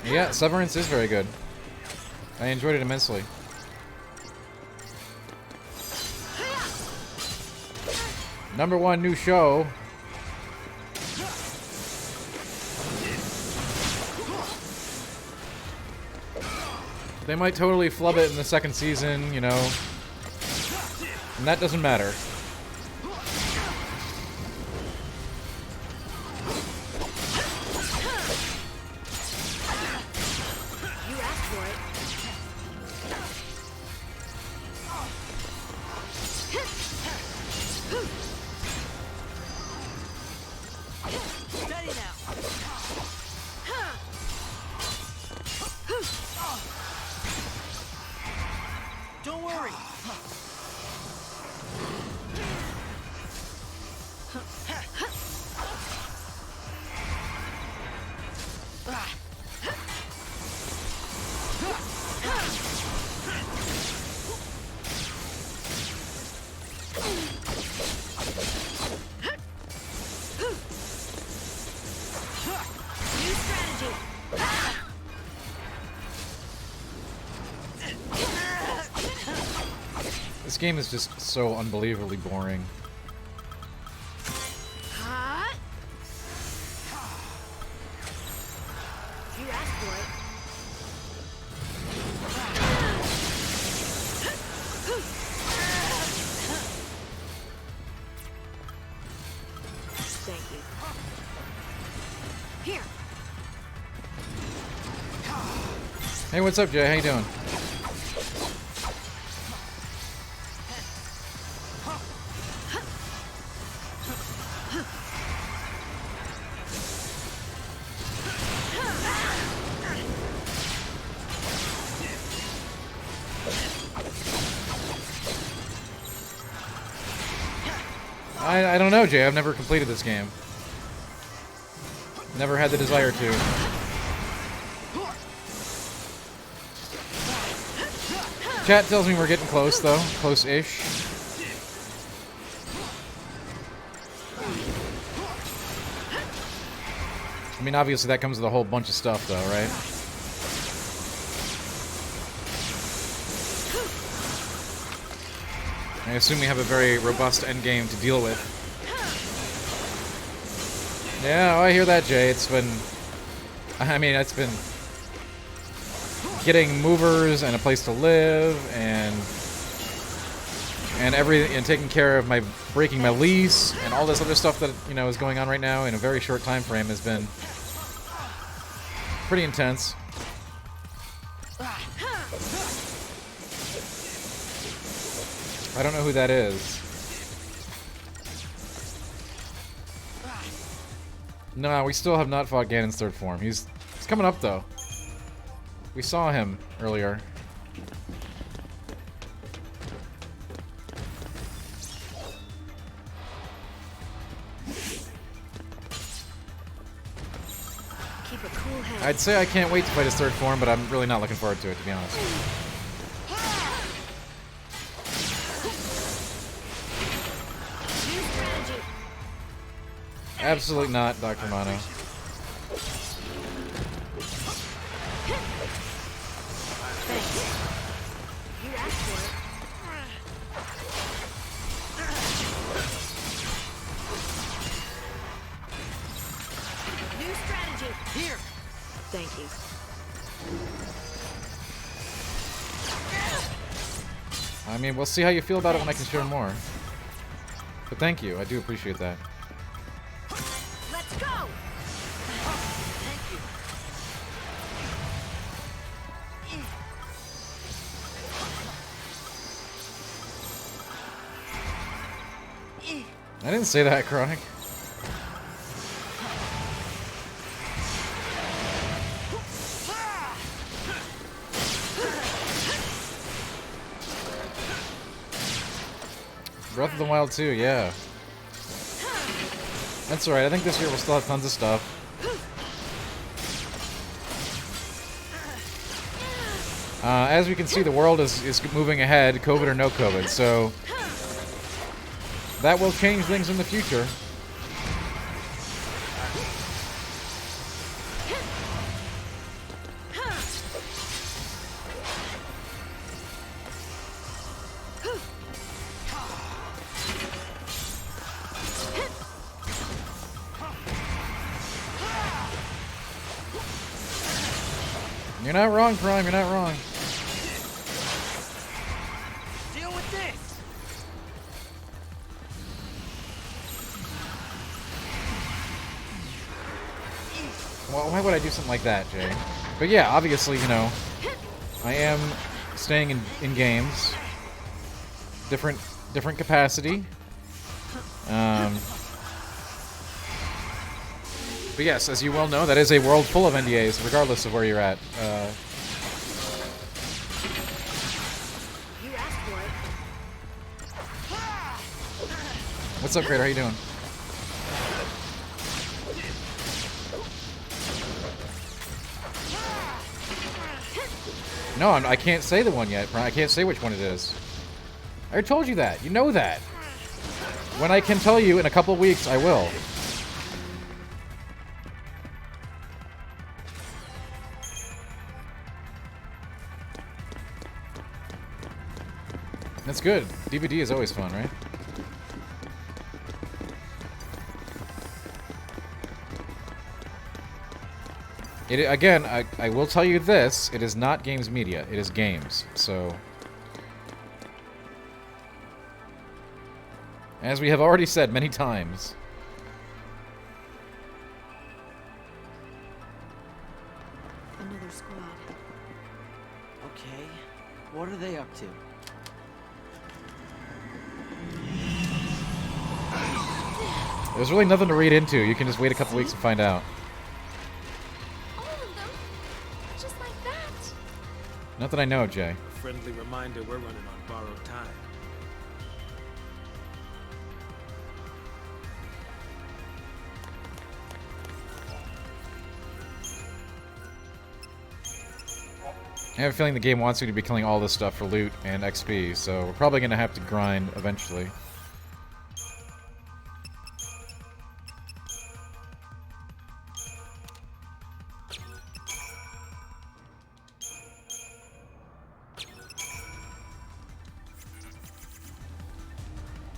Yeah, Severance is very good. I enjoyed it immensely. #1 new show. They might totally flub it in the second season, you know. And that doesn't matter. You asked for it. Steady now. Don't worry. New strategy. This game is just so unbelievably boring. Hot. You asked for it. Thank you. Here. Hey, what's up, Jay? How you doing? I don't know, Jay. I've never completed this game. Never had the desire to. Chat tells me we're getting close, though. Close-ish. I mean, obviously that comes with a whole bunch of stuff, though, right? I assume we have a very robust endgame to deal with. Yeah, I hear that, Jay. It's been... I mean, it's been... getting movers and a place to live, and everything, and taking care of my... breaking my lease, and all this other stuff that, you know, is going on right now in a very short time frame has been... pretty intense. I don't know who that is. No, we still have not fought Ganon's third form. He's coming up, though. We saw him earlier. Keep a cool head. I'd say I can't wait to fight his third form, but I'm really not looking forward to it, to be honest. New strategy. Absolutely not, Dr. Mono. Thanks. You asked for it. New strategy. Here. Thank you. I mean, we'll see how you feel about it when I can share more. But thank you. I do appreciate that. Let's go! Thank you. I didn't say that, Chronic. Breath of the Wild 2, yeah. That's alright, I think this year we'll still have tons of stuff. As we can see, the world is moving ahead, COVID or no COVID, so that will change things in the future. You're not wrong, Prime, you're not wrong. Deal with this. Well, why would I do something like that, Jay? But yeah, obviously, you know, I am staying in games. Different capacity. But yes, as you well know, that is a world full of NDAs, regardless of where you're at. You asked for it. What's up, Krater? How you doing? No, I can't say the one yet. I can't say which one it is. I already told you that. You know that. When I can tell you in a couple of weeks, I will. That's good. DVD is always fun, right? Again, I will tell you this. It is not games media. It is games. So, as we have already said many times. Another squad. Okay. What are they up to? There's really nothing to read into. You can just wait a couple weeks and find out. All of them? Just like that? Not that I know, Jay. A friendly reminder we're running on borrowed time. I have a feeling the game wants you to be killing all this stuff for loot and XP, so we're probably going to have to grind eventually.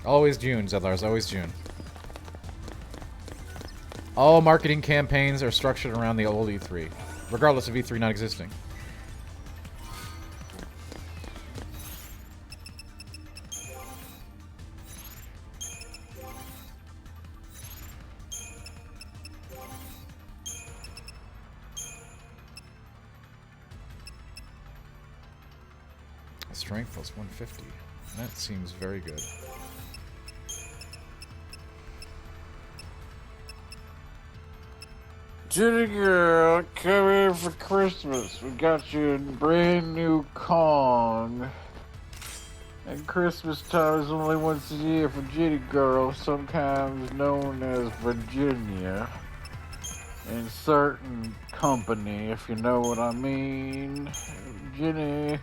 Always June, Zedlars, always June. All marketing campaigns are structured around the old E3, regardless of E3 not existing. Strength plus 150. That seems very good. Jenny girl, come here for Christmas. We got you a brand new Kong. And Christmas time is only once a year for Jenny girl, sometimes known as Virginia. In certain company, if you know what I mean. Jenny,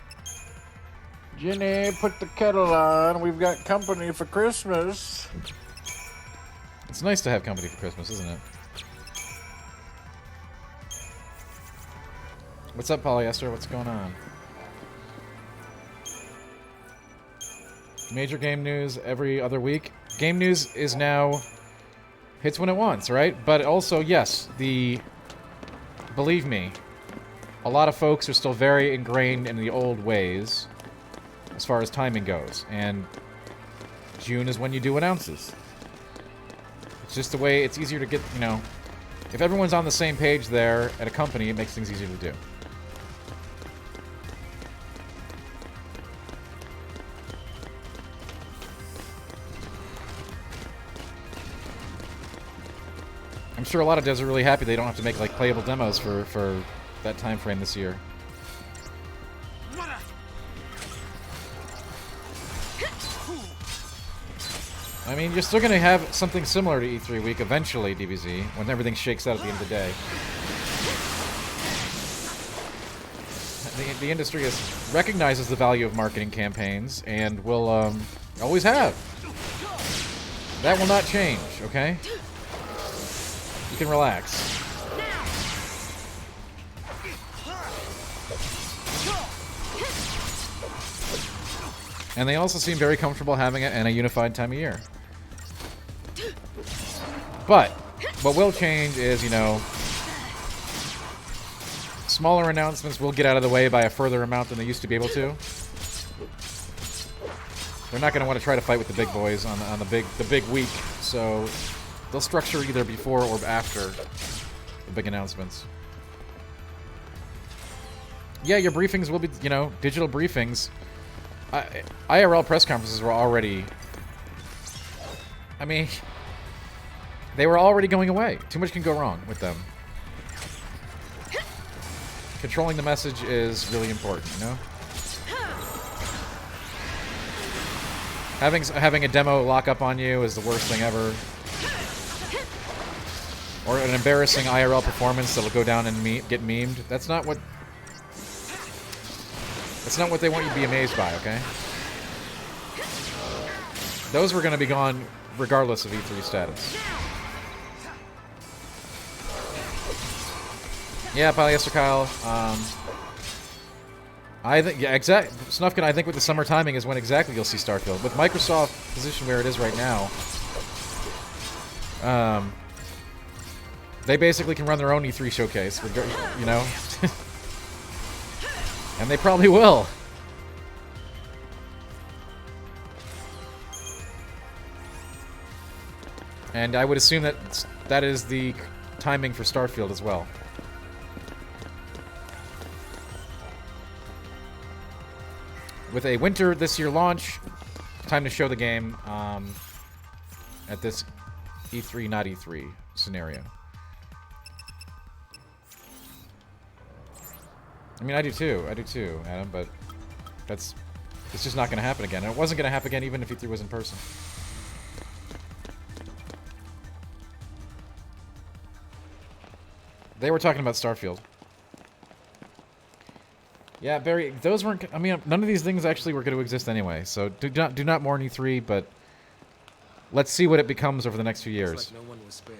put the kettle on. We've got company for Christmas. It's nice to have company for Christmas, isn't it? What's up, Polyester? What's going on? Major game news every other week. Game news is now hits when it wants, right? But also, yes, believe me, a lot of folks are still very ingrained in the old ways as far as timing goes. And June is when you do announces. It's just the way it's easier to get, you know, if everyone's on the same page there at a company, it makes things easier to do. I'm sure a lot of devs are really happy they don't have to make like playable demos for that time frame this year. I mean, you're still going to have something similar to E3 week eventually, DBZ, when everything shakes out at the end of the day. The industry recognizes the value of marketing campaigns and will always have. That will not change, okay? You can relax. And they also seem very comfortable having it in a unified time of year. But what will change is, you know, smaller announcements will get out of the way by a further amount than they used to be able to. They're not going to want to try to fight with the big boys on the big week, so they'll structure either before or after the big announcements. Yeah, your briefings will be, you know, digital briefings. IRL press conferences were already... I mean, they were already going away. Too much can go wrong with them. Controlling the message is really important, you know? Having a demo lock up on you is the worst thing ever. Or an embarrassing IRL performance that'll go down and get memed. That's not what they want you to be amazed by, okay? Those were going to be gone regardless of E3 status. Yeah, Polyester Kyle. I think, yeah, Snufkin, I think with the summer timing is when exactly you'll see Starfield. With Microsoft position where it is right now, they basically can run their own E3 showcase, you know? And they probably will. And I would assume that is the timing for Starfield as well. With a winter this year launch, time to show the game at this E3 not E3 scenario. I mean, I do too, Adam, but it's just not going to happen again. And it wasn't going to happen again even if E3 was in person. They were talking about Starfield. Yeah, Barry, those weren't... I mean, none of these things actually were going to exist anyway, so do not mourn E3, but let's see what it becomes over the next few years. Like no one was spared.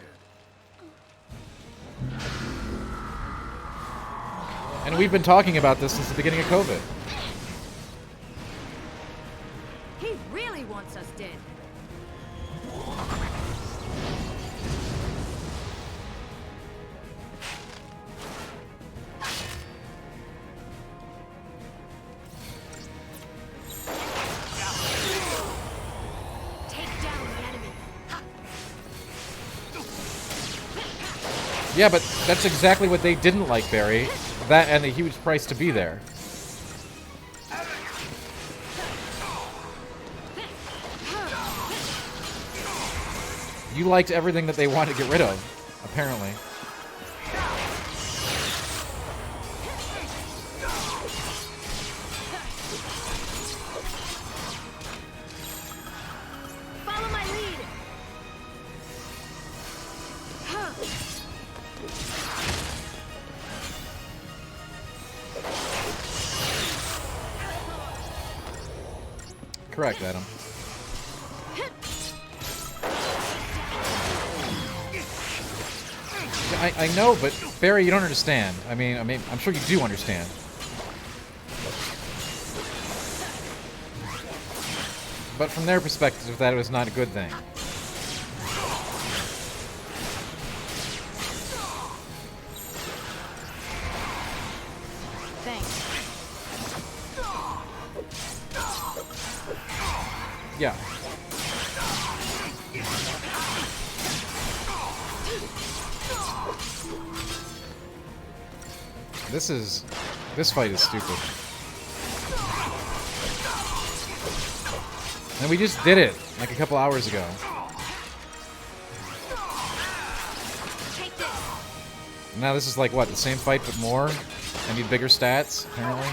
And we've been talking about this since the beginning of COVID. He really wants us dead. Yeah, but that's exactly what they didn't like, Barry. That and the huge price to be there. You liked everything that they wanted to get rid of, apparently. Follow my lead. Correct, Adam. I know, but Barry, you don't understand. I mean, I'm sure you do understand. But from their perspective, that was not a good thing. Thanks. Yeah. This fight is stupid. And we just did it like a couple hours ago. Now this is like what, the same fight but more? I need bigger stats, apparently.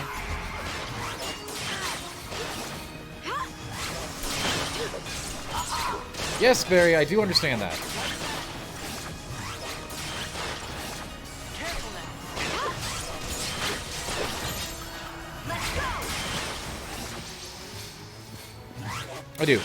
Yes, Barry, I do understand that. I do.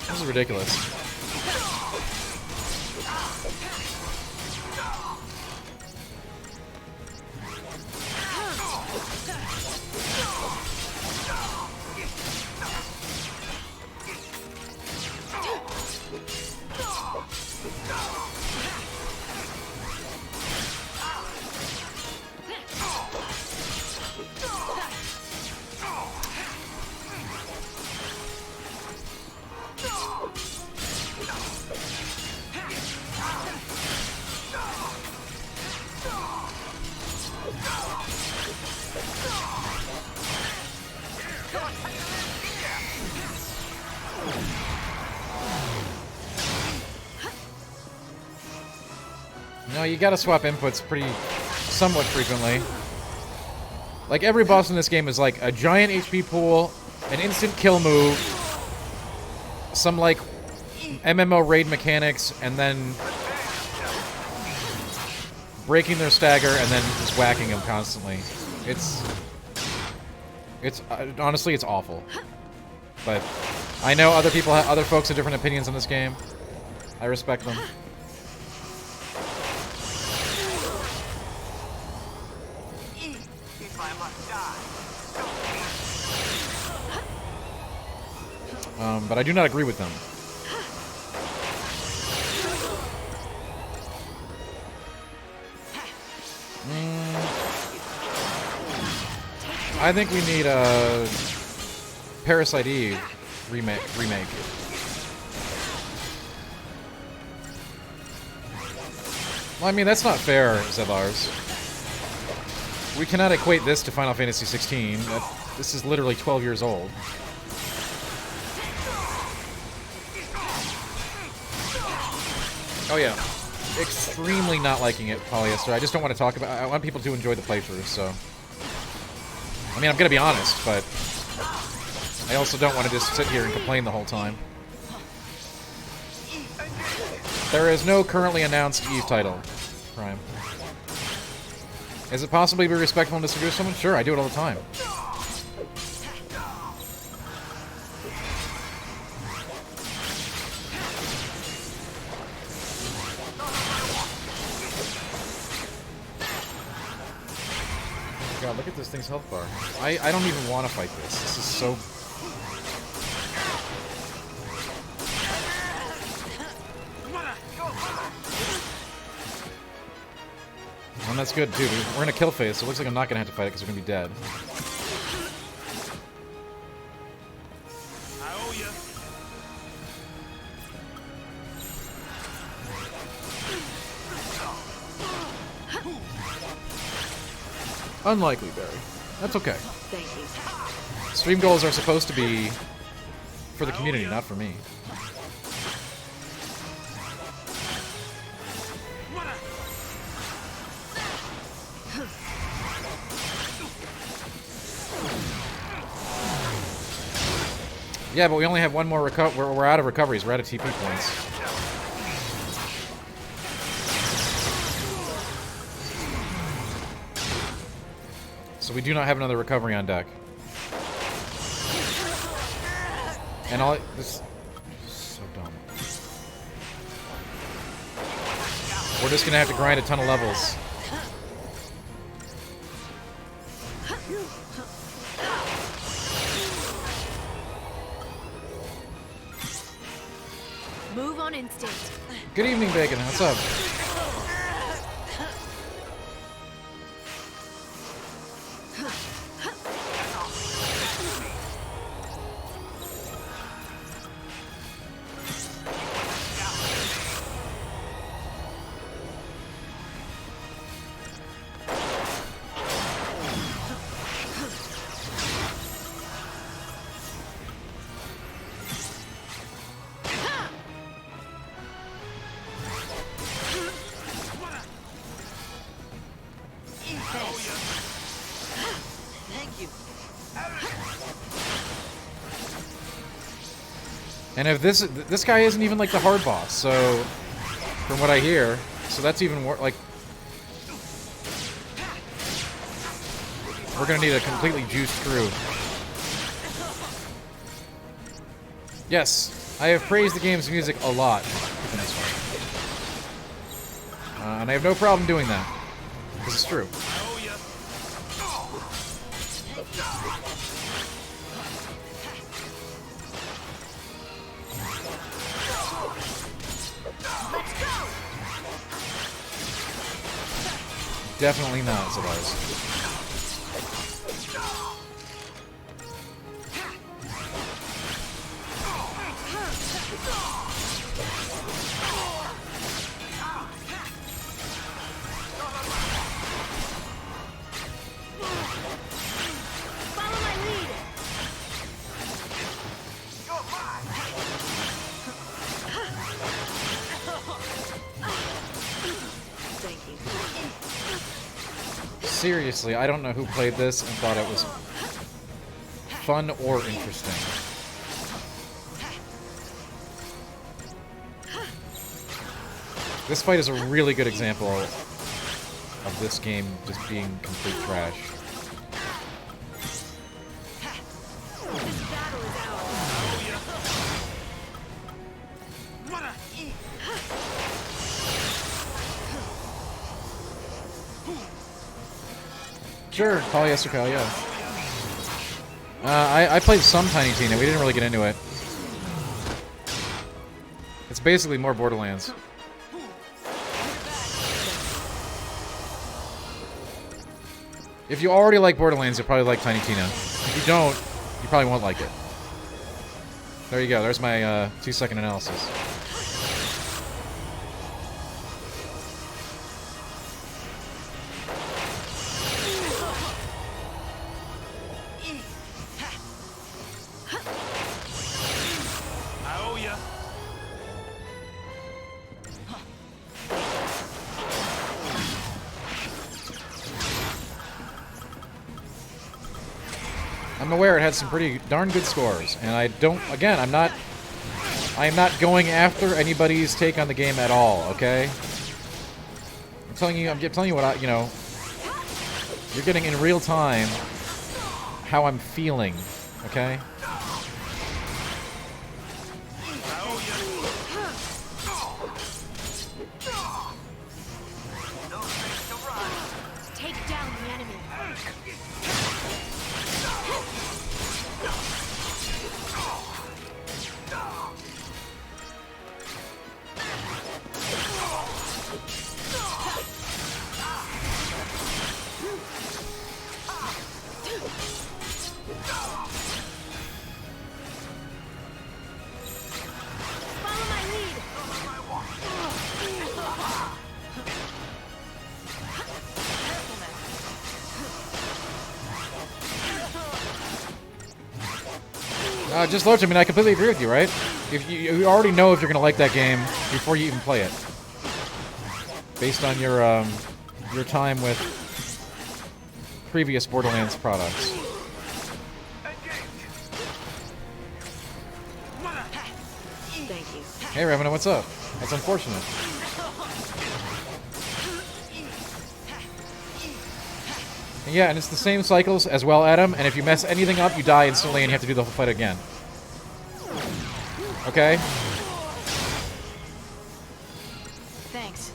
This is ridiculous. No, you gotta swap inputs somewhat frequently. Like, every boss in this game is like a giant HP pool, an instant kill move, some, like, MMO raid mechanics, and then breaking their stagger, and then just whacking them constantly. Honestly, it's awful. But I know other folks have different opinions on this game. I respect them. But I do not agree with them. I think we need a Parasite Eve remake. Well, I mean, that's not fair, Zedlars. We cannot equate this to Final Fantasy XVI. This is literally 12 years old. Oh yeah, extremely not liking it, Polyester. I just don't want to talk about it. I want people to enjoy the playthrough, so... I mean, I'm gonna be honest, but... I also don't want to just sit here and complain the whole time. There is no currently announced Eve title, Prime. Is it possible to be respectful and disagree with someone? Sure, I do it all the time. God, look at this thing's health bar. I don't even want to fight this. This is so... And that's good, too. We're in a kill phase, so it looks like I'm not going to have to fight it because we're going to be dead. I owe ya. Unlikely, Barry. That's okay. Thank you. Stream goals are supposed to be for the community, not for me. Yeah, but we only have one more we're out of recoveries. We're out of TP points. So we do not have another recovery on deck. And all this is so dumb. We're just gonna have to grind a ton of levels. Move on instinct. Good evening, Bacon. What's up? Thank you. And if this guy isn't even like the hard boss, so from what I hear, so that's even more like we're gonna need a completely juiced crew. Yes, I have praised the game's music a lot in this one, and I have no problem doing that because it's true. Definitely not, Zavars. Follow my lead. Thank you. Seriously, I don't know who played this and thought it was fun or interesting. This fight is a really good example of this game just being complete trash. This battle is ours. Sure, polyester Kyle, yeah. I played some Tiny Tina, we didn't really get into it. It's basically more Borderlands. If you already like Borderlands, you'll probably like Tiny Tina. If you don't, you probably won't like it. There you go, there's my 2-second analysis. I'm aware it had some pretty darn good scores, and I don't, again, I am not going after anybody's take on the game at all, okay? I'm telling you what you know, you're getting in real time how I'm feeling, okay? Take down the enemy. Follow my lead. Just Loach, I mean, I completely agree with you, right? If you already know if you're gonna like that game before you even play it, based on your time with previous Borderlands products. Thank you. Hey, Revenant, what's up? That's unfortunate. And yeah, and it's the same cycles as well, Adam, and if you mess anything up, you die instantly and you have to do the whole fight again. Okay? Thanks.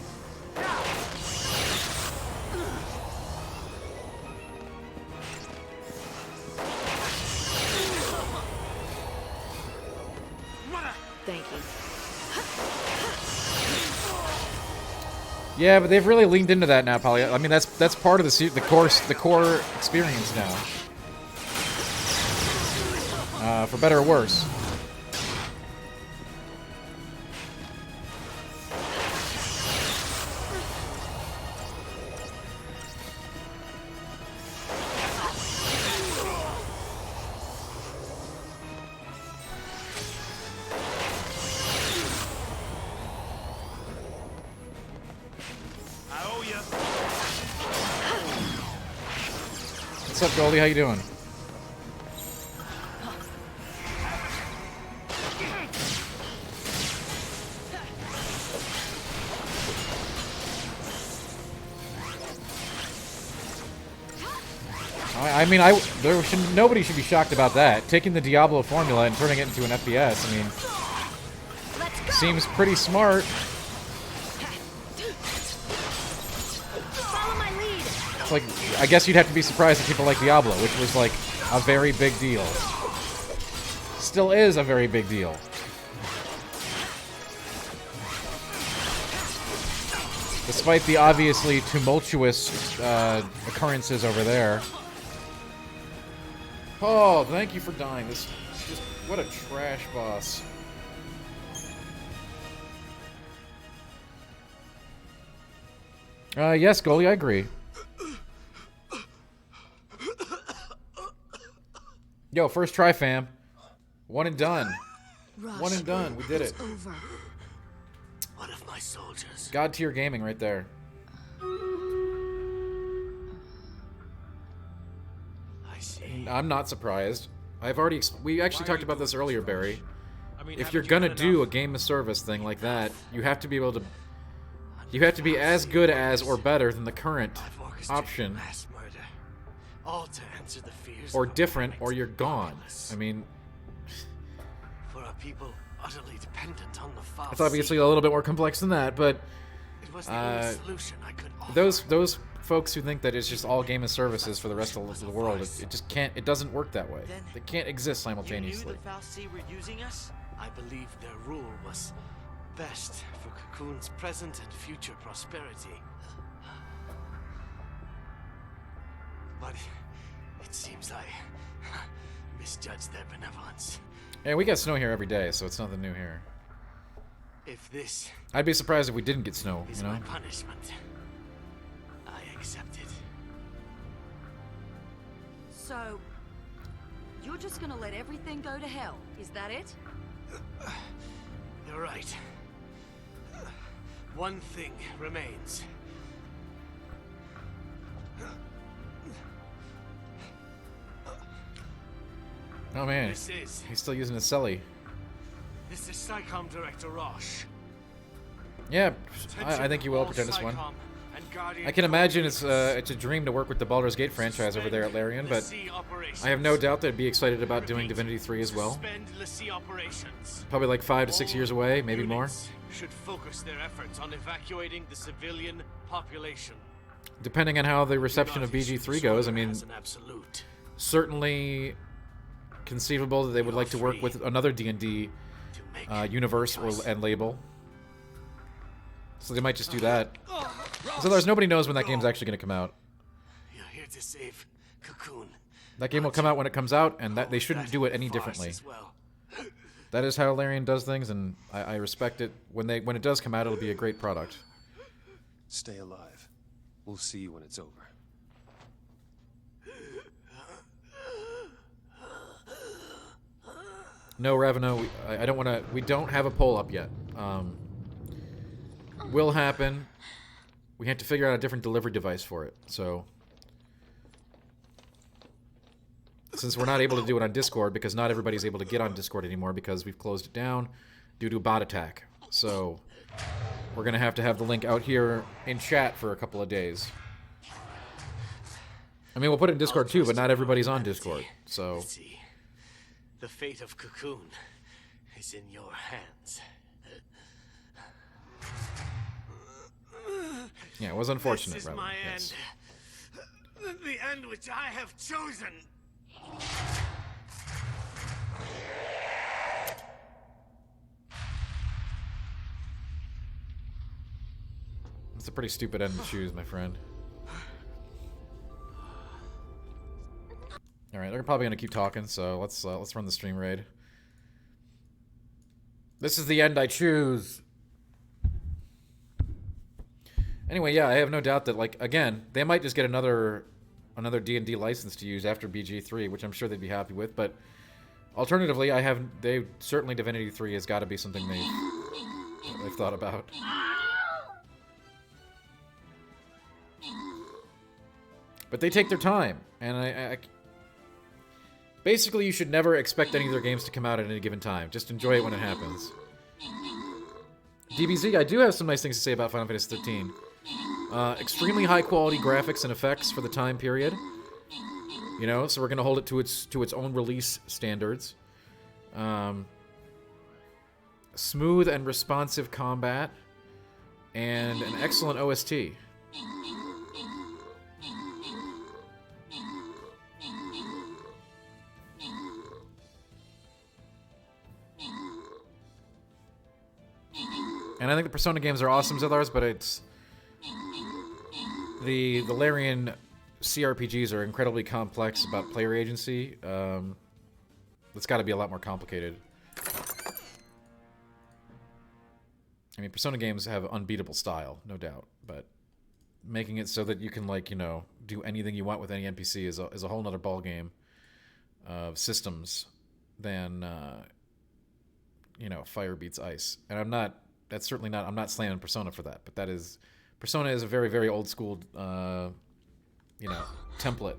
Thank you. Yeah, but they've really leaned into that now, Polly. I mean, that's part of the core experience now. For better or worse. What's up, Goldie? How you doing? I mean, nobody should be shocked about that. Taking the Diablo formula and turning it into an FPS, I mean, seems pretty smart. Follow my lead. It's like, I guess you'd have to be surprised that people like Diablo, which was like a very big deal. Still is a very big deal. Despite the obviously tumultuous occurrences over there. Oh, thank you for dying. This just what a trash boss. Yes, Goalie, I agree. Yo, first try, fam. One and done. Rush. One and done. We did it. It's over. One of my soldiers. God tier gaming right there. I see. I'm not surprised. We actually talked about this earlier, Barry. I mean, If you're haven't you gonna had do a enough? game of service thing like that, you have to be able to. You have to be as good as or better than the current I've orchestrated option, mass murder, all to answer the fears or of a different, or planet you're gone. populace. I mean, For a people utterly dependent on the foul it's obviously sea, a little bit more complex than that, but it was the only solution I could offer. those folks who think that it's just all game of services for the rest of the world, it just can't. It doesn't work that way. Then They can't exist You knew simultaneously. the foul sea were using us? I believe their rule was best for Cocoon's present and future prosperity. But it seems I misjudged their benevolence. Yeah, we get snow here every day, so it's nothing new here. If this I'd be surprised if we didn't get snow. is You know. my punishment, I accept it. So, you're just gonna let everything go to hell, is that it? You're right. One thing remains. Oh man, This is he's still using his celly. SciComm Director Roche. Yeah, I think you will pretend this one. I can imagine it's a dream to work with the Baldur's Gate franchise over there at Larian, but I have no doubt they'd be excited about doing Divinity 3 as well. Probably like 5 to 6 years away, maybe more. Should focus their efforts on evacuating the civilian population. Depending on how the reception of BG3 goes, I mean, As an absolute. certainly conceivable that they would like to work with another D&D universe and label. So they might just do that. So there's nobody knows when that game's actually going to come out. You're here to save Cocoon. That game will come out when it comes out, and that they shouldn't do it any differently. That is how Larian does things, and I respect it. When it does come out, it'll be a great product. Stay alive. We'll see you when it's over. No, Ravino, I don't want to. We don't have a poll up yet. Will happen. We have to figure out a different delivery device for it. So, since we're not able to do it on Discord, because not everybody's able to get on Discord anymore because we've closed it down due to a bot attack. So, we're going to have the link out here in chat for a couple of days. I mean, we'll put it in Discord too, but not everybody's on Discord. So, The fate of Cocoon is in your hands. yeah, it was unfortunate, This is Ravino. my Yes. end. The end which I have chosen. It's a pretty stupid end to choose, my friend. Alright, they're probably gonna keep talking, so let's run the stream raid. This is the end I choose. Anyway, yeah, I have no doubt that, like, again, they might just get another D&D license to use after BG3, which I'm sure they'd be happy with, but alternatively, certainly Divinity 3 has got to be something they've thought about. But they take their time, and basically, you should never expect any of their games to come out at any given time. Just enjoy it when it happens. DBZ, I do have some nice things to say about Final Fantasy XIII. Extremely high quality graphics and effects for the time period. You know, so we're gonna hold it to its own release standards. Smooth and responsive combat, and an excellent OST. And I think the Persona games are awesome, Zillars, but it's... The Larian CRPGs are incredibly complex about player agency. It's got to be a lot more complicated. I mean, Persona games have unbeatable style, no doubt, but making it so that you can, like, you know, do anything you want with any NPC is a whole nother ballgame of systems than, you know, fire beats ice. And I'm not slamming Persona for that, but Persona is a very, very old school, you know, template.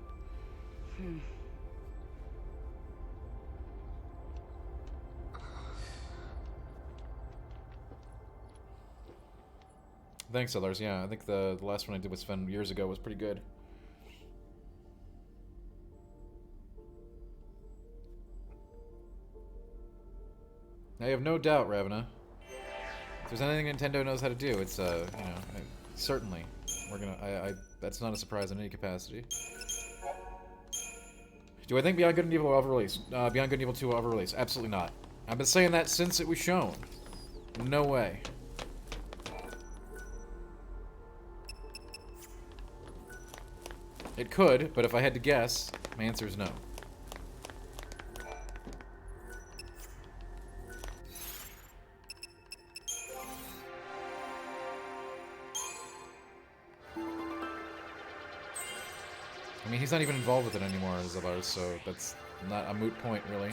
Thanks, Sellers. Yeah, I think the last one I did with Sven years ago was pretty good. I have no doubt, Ravana. If there's anything Nintendo knows how to do, it's, you know, certainly. We're gonna, that's not a surprise in any capacity. Do I think Beyond Good and Evil will over-release? Beyond Good and Evil 2 will over-release? Absolutely not. I've been saying that since it was shown. No way. It could, but if I had to guess, my answer is no. I mean, he's not even involved with it anymore, Zillars, so that's not a moot point, really.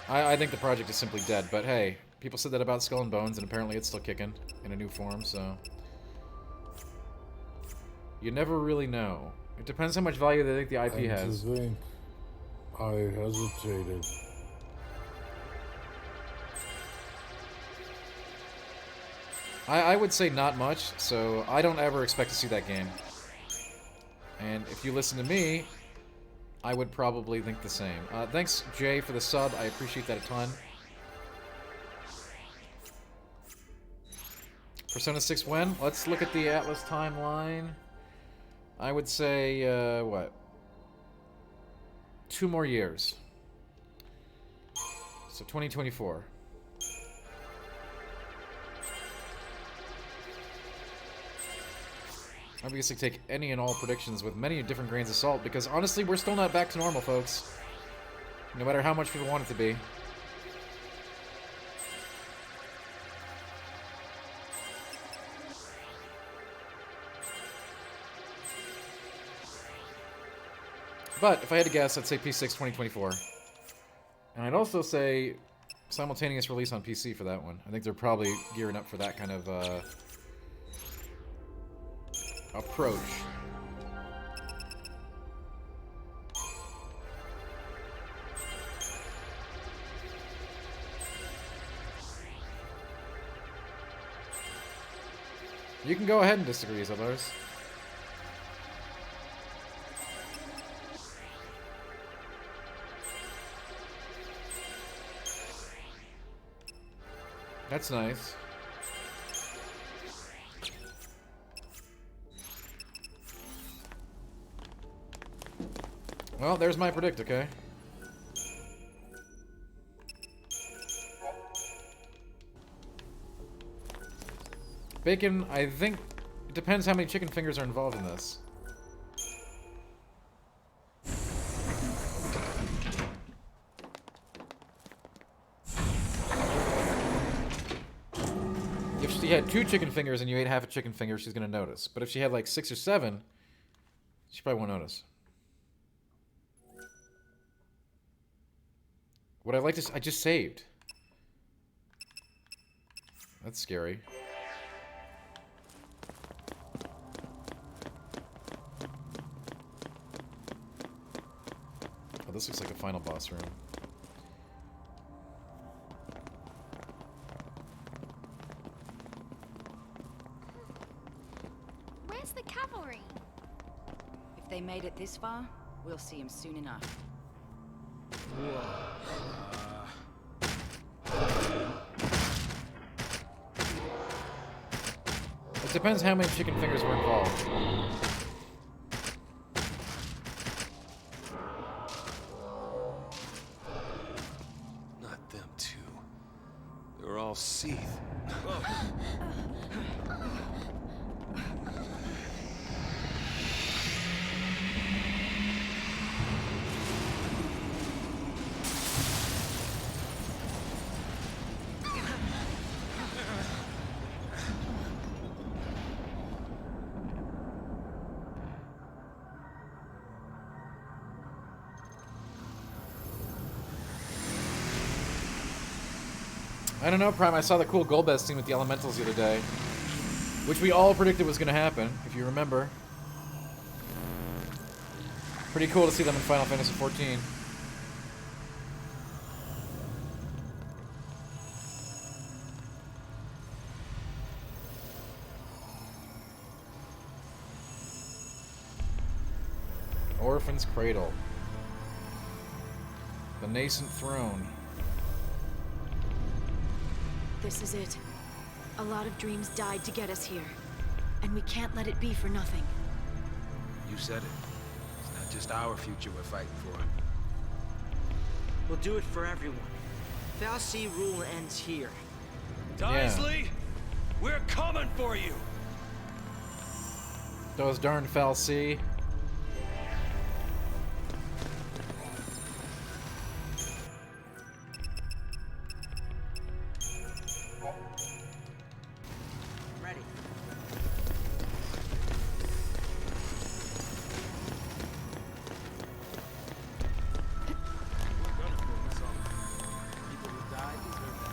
I think the project is simply dead, but hey, people said that about Skull and Bones, and apparently it's still kicking in a new form, so... You never really know. It depends how much value they think the IP has. I hesitated. I would say not much, so I don't ever expect to see that game. And if you listen to me, I would probably think the same. Thanks, Jay, for the sub. I appreciate that a ton. Persona 6 when? Let's look at the Atlas timeline. I would say, what? 2 more years. So 2024. Obviously take any and all predictions with many different grains of salt, because honestly, we're still not back to normal, folks. No matter how much people want it to be. But if I had to guess, I'd say P6 2024. And I'd also say simultaneous release on PC for that one. I think they're probably gearing up for that kind of approach. You can go ahead and disagree, Zillars. That's nice. Well, there's my predict, okay? Bacon, I think it depends how many chicken fingers are involved in this. If she had 2 chicken fingers and you ate half a chicken finger, she's gonna notice. But if she had like 6 or 7, she probably won't notice. What I like to I just saved. That's scary. Oh, this looks like a final boss room. Where's the cavalry? If they made it this far, we'll see them soon enough. It depends how many chicken fingers were involved. Not them two. They're all Seath. I don't know, Prime. I saw the cool Golbez scene with the elementals the other day, which we all predicted was going to happen, if you remember. Pretty cool to see them in Final Fantasy XIV. Orphan's Cradle. The Nascent Throne. This is it. A lot of dreams died to get us here. And we can't let it be for nothing. You said it. It's not just our future we're fighting for. We'll do it for everyone. Fal'Cie rule ends here. Daisley, we're coming for you. Those darn Fal'Cie. Ready. People who died deserve that.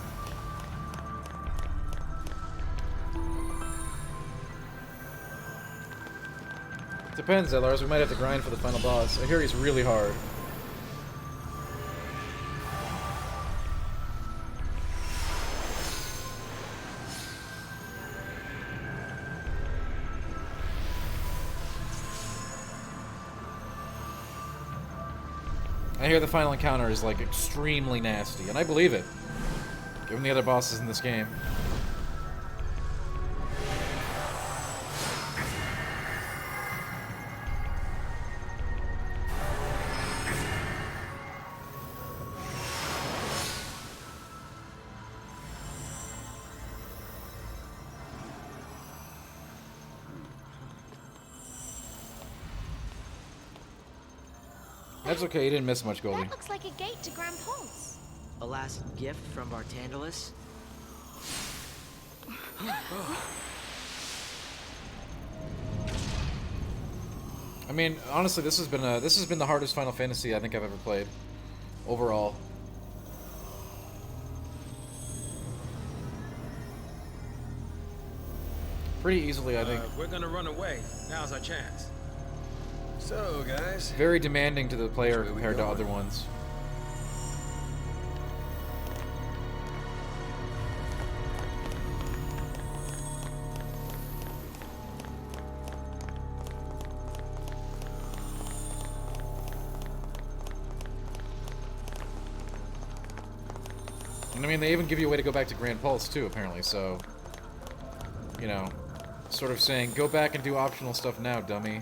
Depends, Lars. We might have to grind for the final boss. I hear he's really hard. I hear the final encounter is like extremely nasty, and I believe it, given the other bosses in this game. That's okay, you didn't miss much, Goldie. That looks like a gate to Grand Pulse. A last gift from Bartandalus. I mean, honestly, this has been the hardest Final Fantasy I think I've ever played, overall. Pretty easily, I think. We're gonna run away. Now's our chance. So, guys. Very demanding to the player compared to other ones. And I mean, they even give you a way to go back to Grand Pulse too, apparently, so... You know, sort of saying, go back and do optional stuff now, dummy.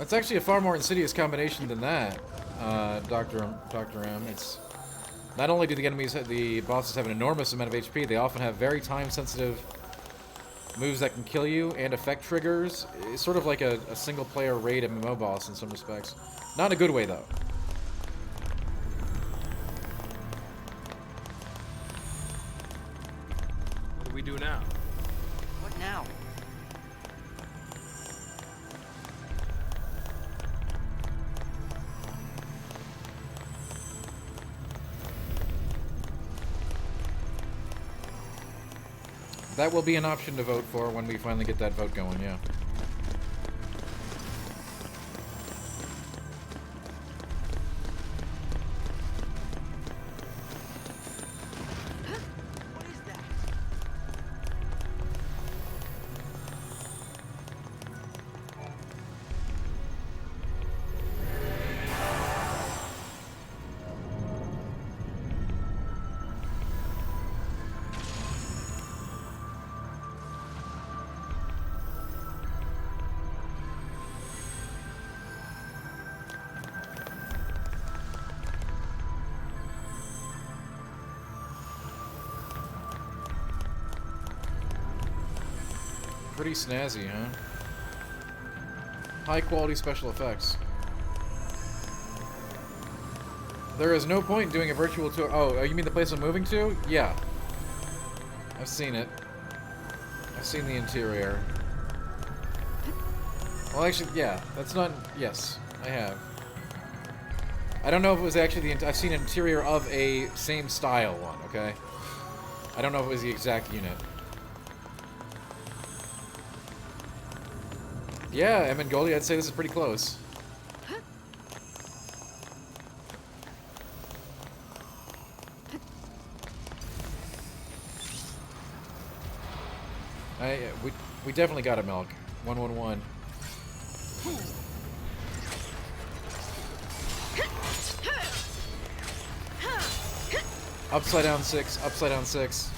It's actually a far more insidious combination than that, Dr. M. It's not only do the bosses have an enormous amount of HP, they often have very time-sensitive moves that can kill you and effect triggers. It's sort of like a single-player raid MMO boss in some respects. Not in a good way, though. What do we do now? What now? That will be an option to vote for when we finally get that vote going, yeah. What is that? Pretty snazzy, huh? High quality special effects. There is no point in doing a virtual tour. Oh, you mean the place I'm moving to? Yeah. I've seen it. I've seen the interior. Well, actually, yeah. That's not... Yes, I have. I don't know if it was actually the... I've seen an interior of a same style one, okay? I don't know if it was the exact unit. Yeah, Goldie, I'd say this is pretty close. We definitely got it, Milk. 111. Upside down 6, upside down 6.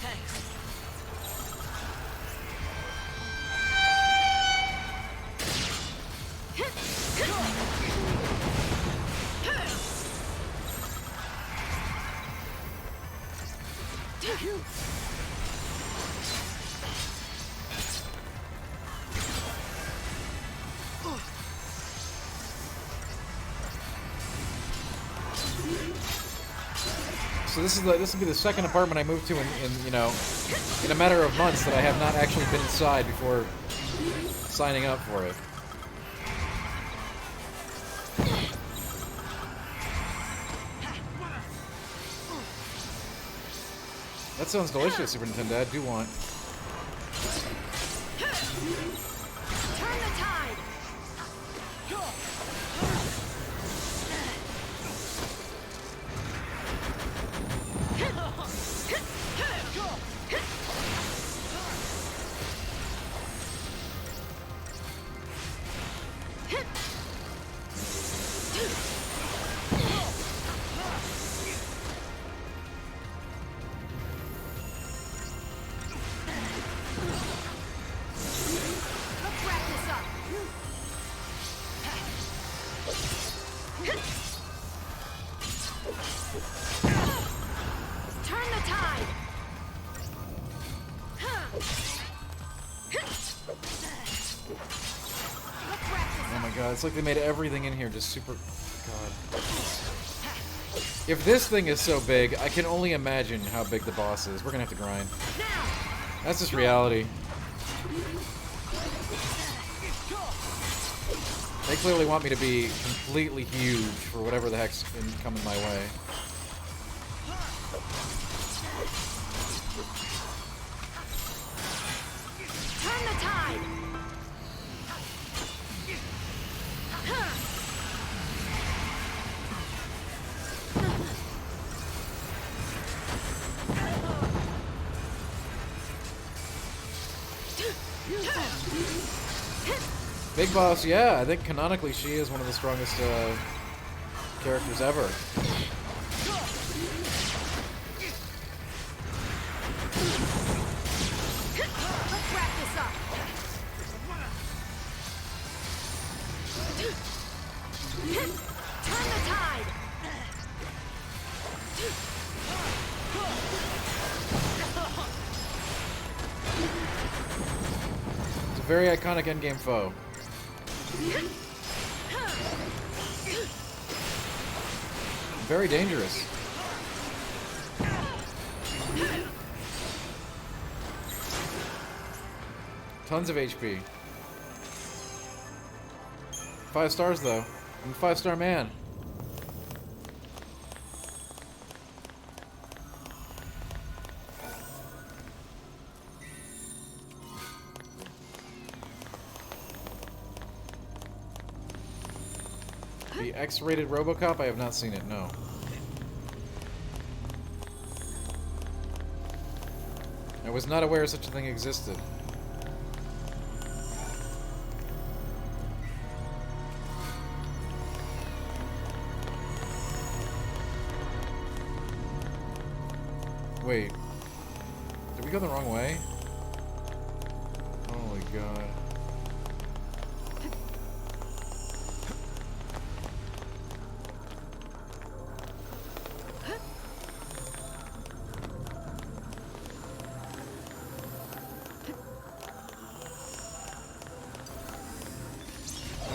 So this will be the second apartment I moved to in you know, in a matter of months that I have not actually been inside before signing up for it. That sounds delicious, Super Nintendo. I do want. Turn the tide. It's like they made everything in here just super... God. If this thing is so big, I can only imagine how big the boss is. We're gonna have to grind. That's just reality. They clearly want me to be completely huge for whatever the heck's coming my way. Turn the tide. Big Boss, yeah, I think canonically she is one of the strongest characters ever. Let's wrap this up. very iconic endgame foe. Very dangerous. Tons of HP. 5 stars though. I'm a 5-star man. The X-rated RoboCop? I have not seen it, no. I was not aware such a thing existed. Wait. Did we go the wrong way? Oh my god.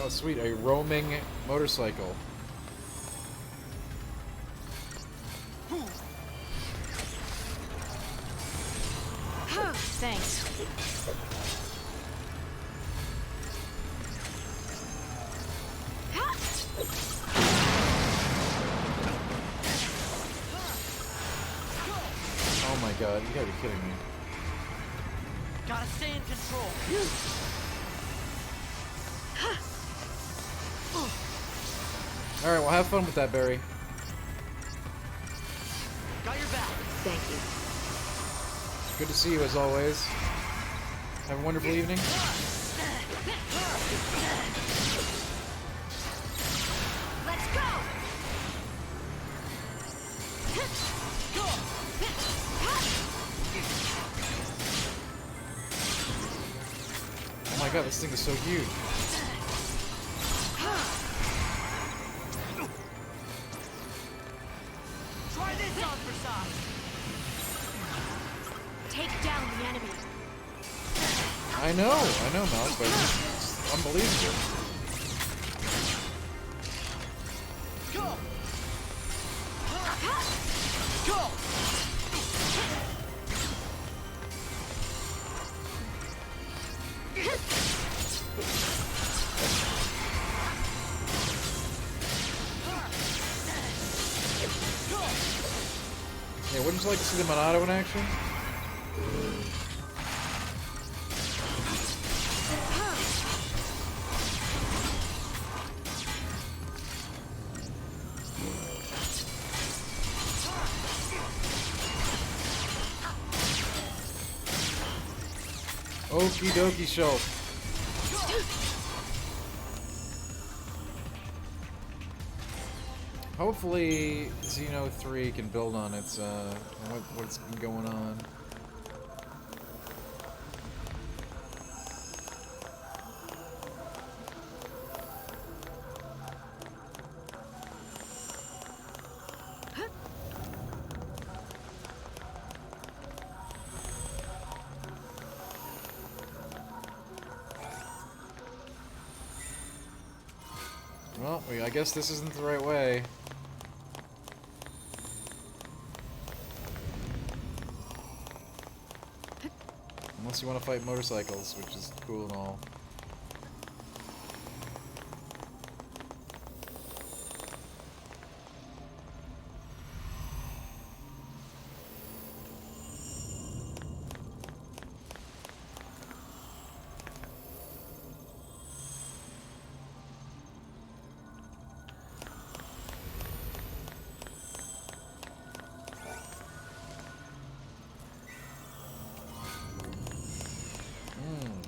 Oh, sweet, a roaming motorcycle. Thanks. Oh my god, you gotta be kidding me. Gotta stay in control. Alright, well have fun with that, Barry. Got your back. Thank you. Good to see you as always. Have a wonderful evening. Let's go! Oh my god, this thing is so huge. Try this on for size. Take down the enemy. I know, Mouse, but it's unbelievable. Go! Go! Yeah, wouldn't you like to see the Monado in action? Okie dokie shelf. Hopefully, XIII can build on its what's been going on. Well, I guess this isn't the right way. Unless you want to fight motorcycles, which is cool and all.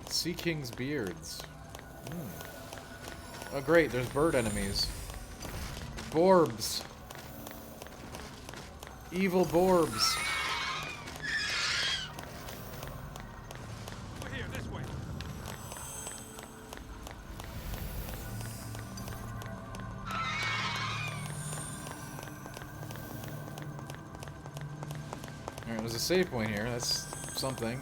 Sea King's beards. Oh great, there's bird enemies. Borbs. Evil Borbs. Over here, this way. Alright, there's a save point here. That's something.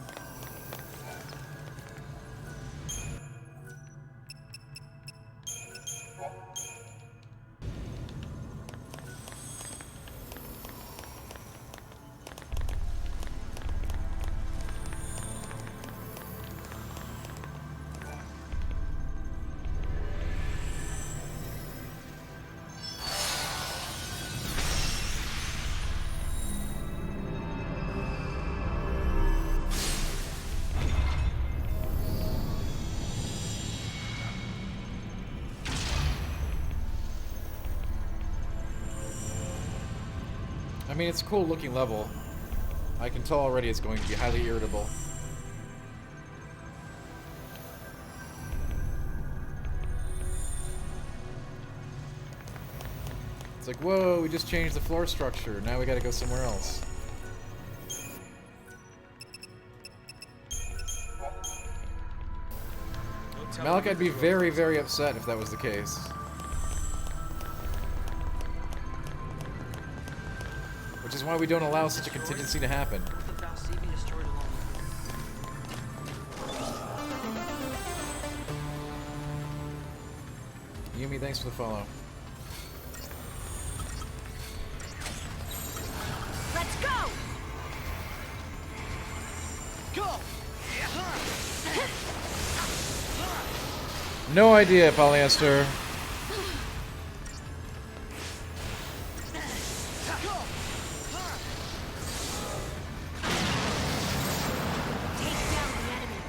mean, it's a cool looking level. I can tell already it's going to be highly irritable. It's like, whoa, we just changed the floor structure. Now we gotta go somewhere else. Malik, I'd be very, very upset if that was the case. Which is why we don't allow such a contingency to happen. Yumi, thanks for the follow. Let's go! Go! No idea, Polyester.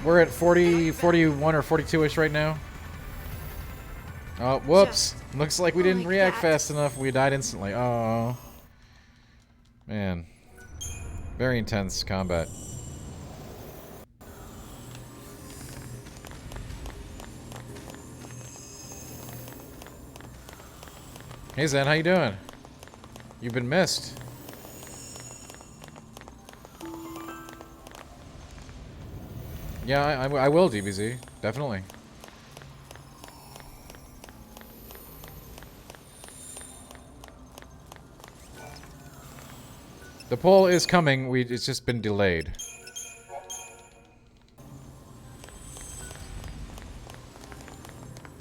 We're at 40, 41 or 42-ish right now. Oh, whoops. Looks like we didn't react fast enough. We died instantly. Oh. Man. Very intense combat. Hey Zen, how you doing? You've been missed. Yeah, I will, DBZ. Definitely. The poll is coming. It's just been delayed.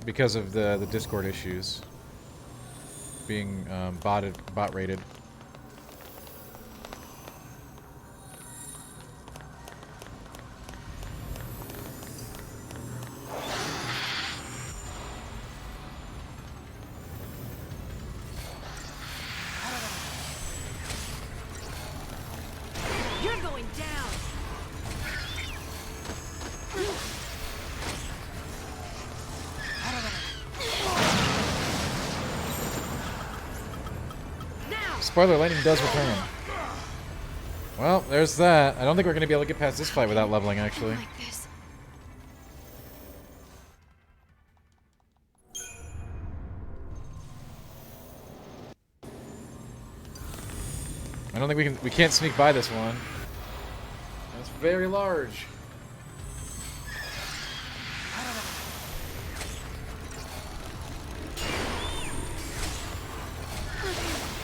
Because of the Discord issues. Being bot rated. You're going down! Spoiler, lightning does return. Well, there's that. I don't think we're going to be able to get past this fight without leveling, actually. I don't think we can't sneak by this one. That's very large.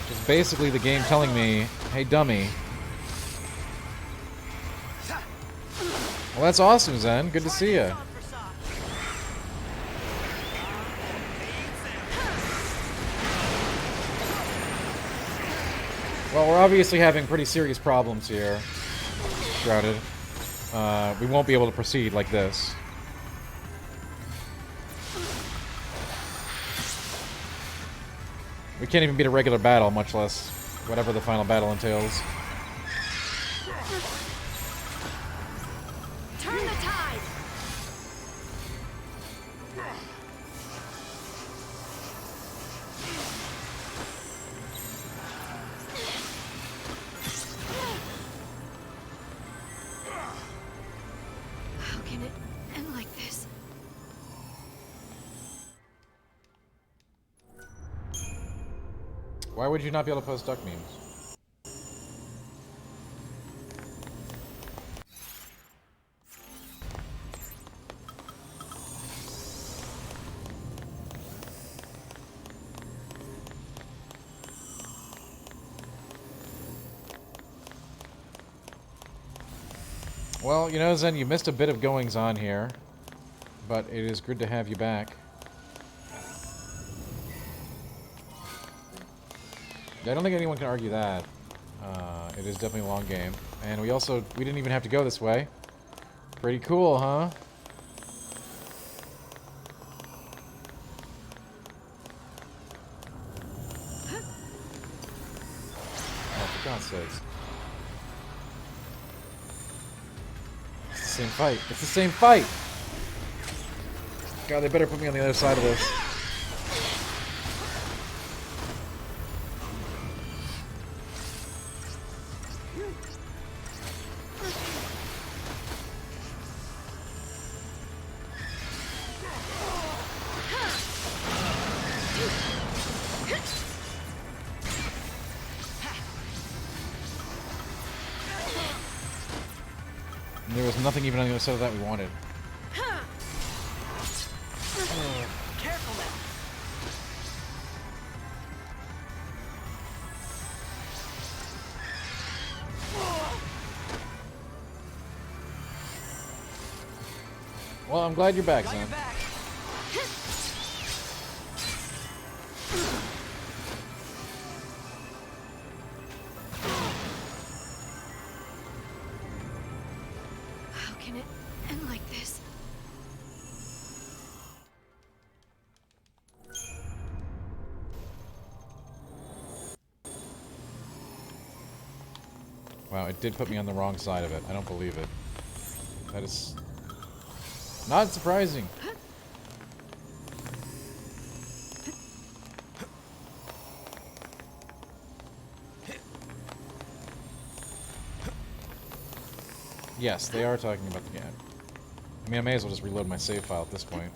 It's basically the game telling me, hey dummy. Well, that's awesome, Zen. Good to see you. Well, we're obviously having pretty serious problems here, Shrouded. We won't be able to proceed like this. We can't even beat a regular battle, much less whatever the final battle entails. Turn the tide! How can it end like this? Why would you not be able to post duck memes? Well, you know, Zen, you missed a bit of goings on here, but it is good to have you back. I don't think anyone can argue that. It is definitely a long game. And we didn't even have to go this way. Pretty cool, huh? Oh, for God's sakes. It's the same fight. It's the same fight! God, they better put me on the other side of this. there was nothing even on the other side of that we wanted. Careful now. Well, I'm glad you're back, Got Zan. your back. How can it end like this? Wow, it did put me on the wrong side of it. I don't believe it. That is not surprising. Yes, they are talking about the game. I mean, I may as well just reload my save file at this point.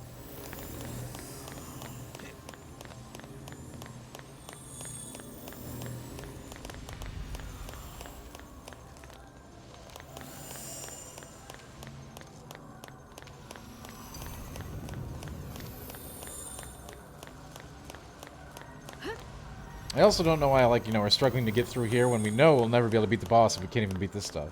I also don't know why, like, you know, we're struggling to get through here when we know we'll never be able to beat the boss if we can't even beat this stuff.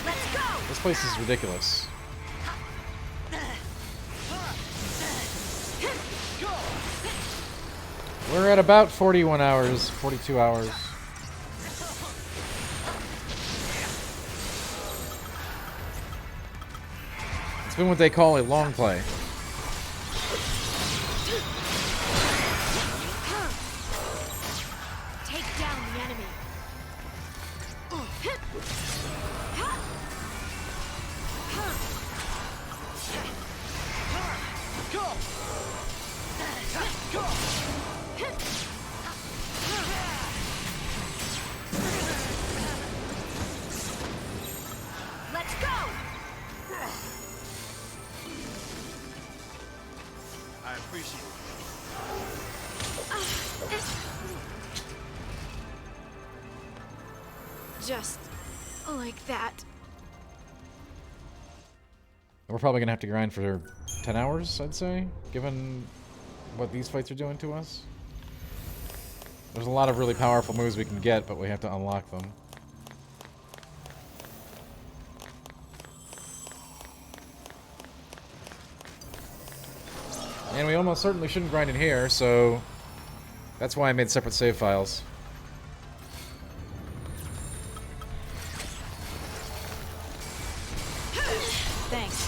Let's go! This place is ridiculous. We're at about 41 hours, 42 hours. It's been what they call a long play. Take down the enemy. Let's go! I appreciate it. Just like that. We're probably gonna have to grind for 10 hours, I'd say, given what these fights are doing to us. There's a lot of really powerful moves we can get, but we have to unlock them. And we almost certainly shouldn't grind in here, so that's why I made separate save files. Thanks.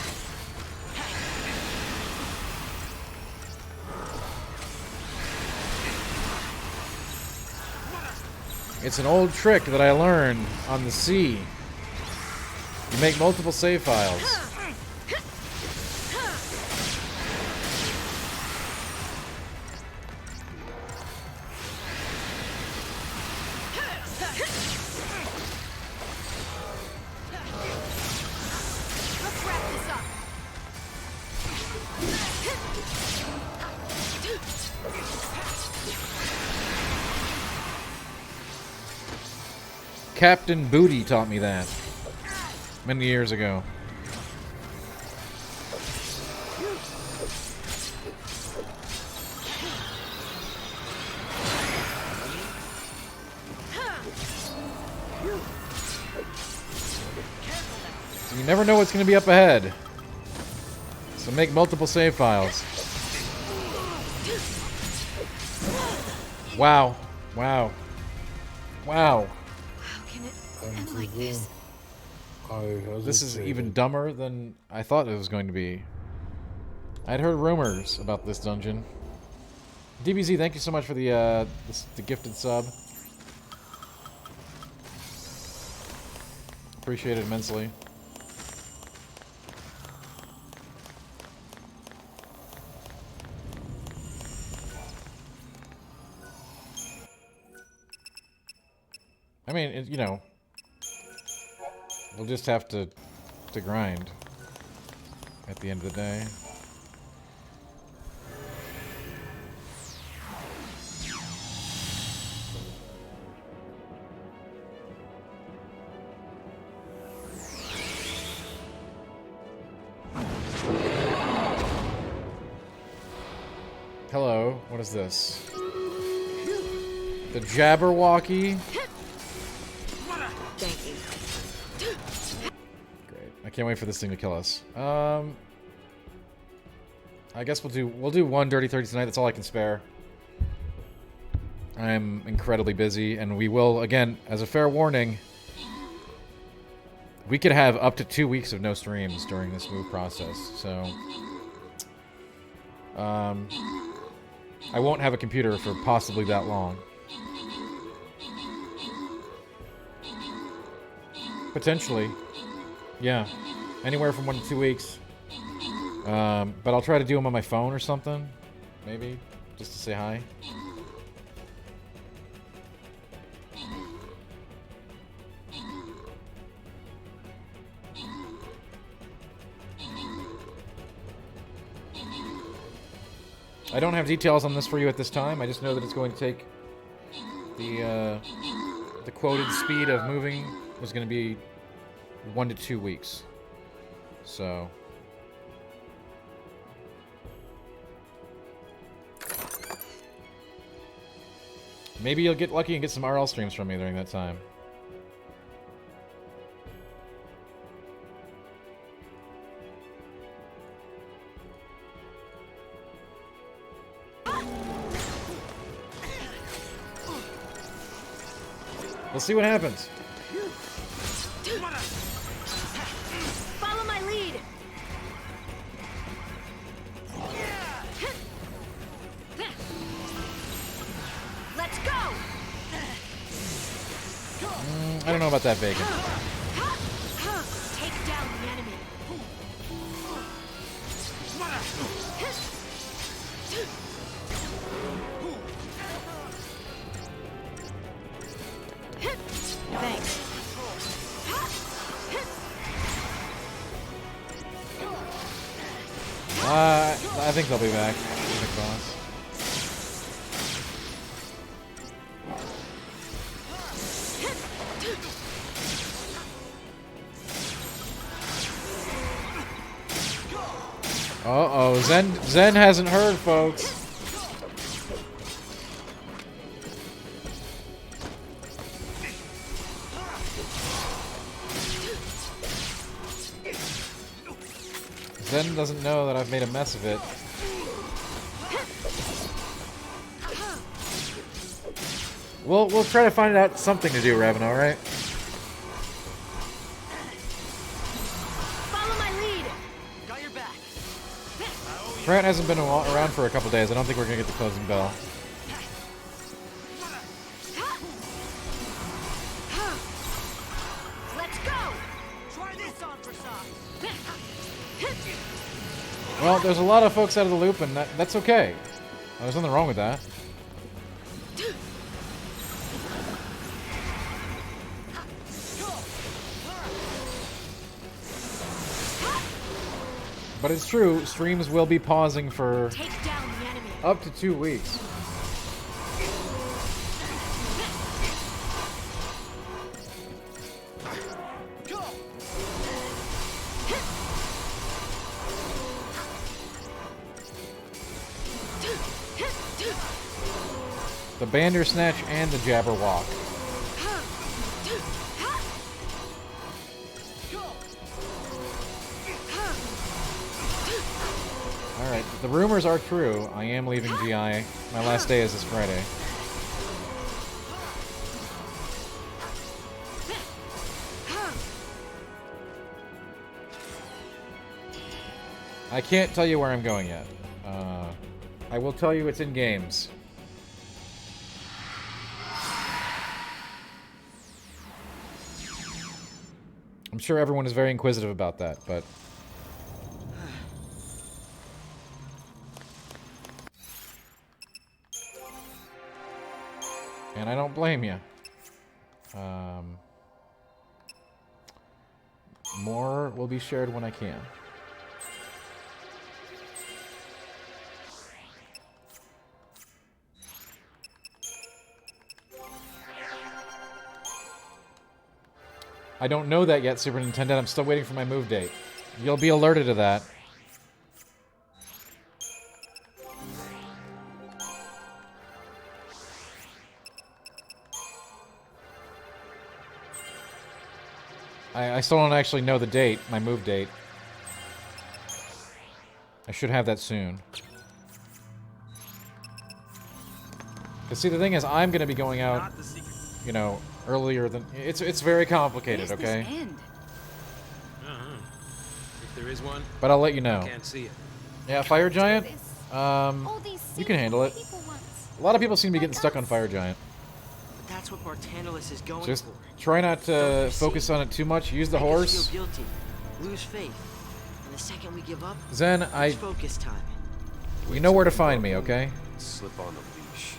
It's an old trick that I learned on the sea. You make multiple save files. Let's wrap this up. Captain Booty taught me that many years ago. So you never know what's going to be up ahead. So make multiple save files. Wow. Wow. Wow. How can it end like this? This is even dumber than I thought it was going to be. I'd heard rumors about this dungeon. DBZ, thank you so much for the gifted sub. Appreciate it immensely. I mean, you know, we'll just have to grind at the end of the day. Hello, what is this? The Jabberwocky? Thank you. Great. I can't wait for this thing to kill us. I guess we'll do one Dirty 30 tonight. That's all I can spare. I'm incredibly busy, and we will, again, as a fair warning, we could have up to 2 weeks of no streams during this move process, so I won't have a computer for possibly that long. Potentially. Yeah. Anywhere from 1 to 2 weeks. But I'll try to do them on my phone or something. Maybe. Just to say hi. I don't have details on this for you at this time. I just know that it's going to take the quoted speed of moving was going to be 1 to 2 weeks. So maybe you'll get lucky and get some RL streams from me during that time. We'll see what happens. Follow my lead. Let's go. I don't know about that bacon. Take down the enemy. Thanks. I think they'll be back. Big boss. Uh-oh, Zen hasn't heard, folks. Zen doesn't know that I've made a mess of it. We'll try to find out something to do, Revan, alright? Follow my lead. Got your back. Grant hasn't been around for a couple days. I don't think we're gonna get the closing bell. Let's go. Try this on for size. Well, there's a lot of folks out of the loop, and that's okay. There's nothing wrong with that. But it's true, streams will be pausing for Take down the enemy. up to 2 weeks. The Bandersnatch and the Jabberwock. Alright, the rumors are true. I am leaving GI. My last day is this Friday. I can't tell you where I'm going yet. I will tell you it's in games. I'm sure everyone is very inquisitive about that, but... And I don't blame you. More will be shared when I can. I don't know that yet, Super Nintendo. I'm still waiting for my move date. You'll be alerted to that. I still don't actually know the date, my move date. I should have that soon. Because see, the thing is, I'm going to be going out, you know, earlier than... It's very complicated, okay? If there is one, but I'll let you know. I can't see it. Yeah, Fire Giant? You can handle it. A lot of people seem to be getting stuck on Fire Giant. But that's what Bartantalus is going Just for. try not to focus on it too much. Use the Make us horse. feel guilty, lose faith, and the second we give up, Zen, it's focus time. You know where to find me, okay? Slip on the leash.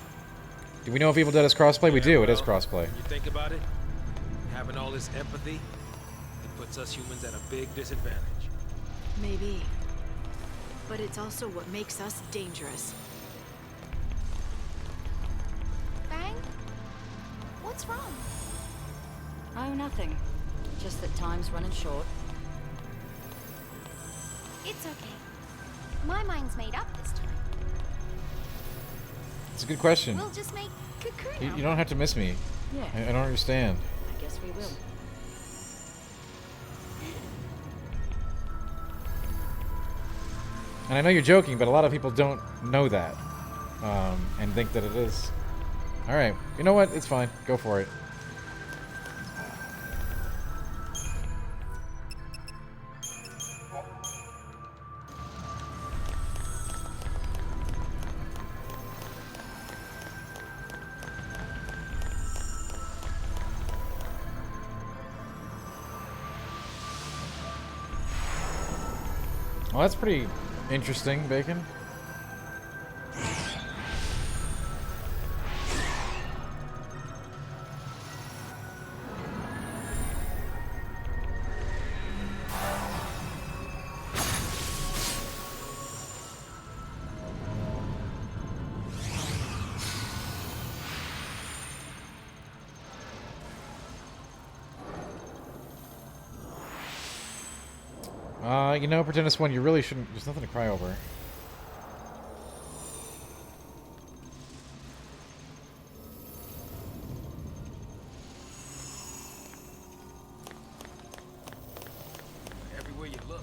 Do we know if Evil Dead is crossplay? We do. It is crossplay. You think about it, having all this empathy, it puts us humans at a big disadvantage. Maybe. But it's also what makes us dangerous. Bang? What's wrong? Oh, nothing. Just that time's running short. It's okay. My mind's made up this time. It's a good question. We'll just make Cocoon. You don't have to miss me. Yeah. I don't understand. I guess we will. And I know you're joking, but a lot of people don't know that. And think that it is. Alright. You know what? It's fine. Go for it. Well, that's pretty interesting, Bacon. You know, pretend this one, you really shouldn't... There's nothing to cry over. Everywhere you look.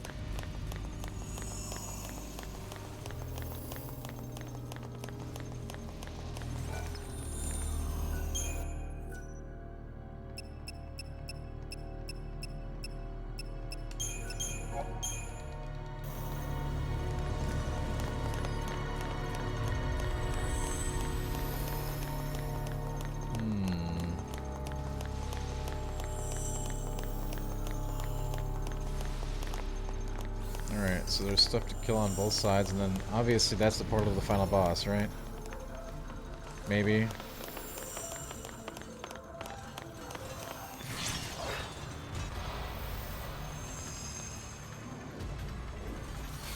Alright, so there's stuff to kill on both sides, and then obviously that's the portal to the final boss, right? Maybe.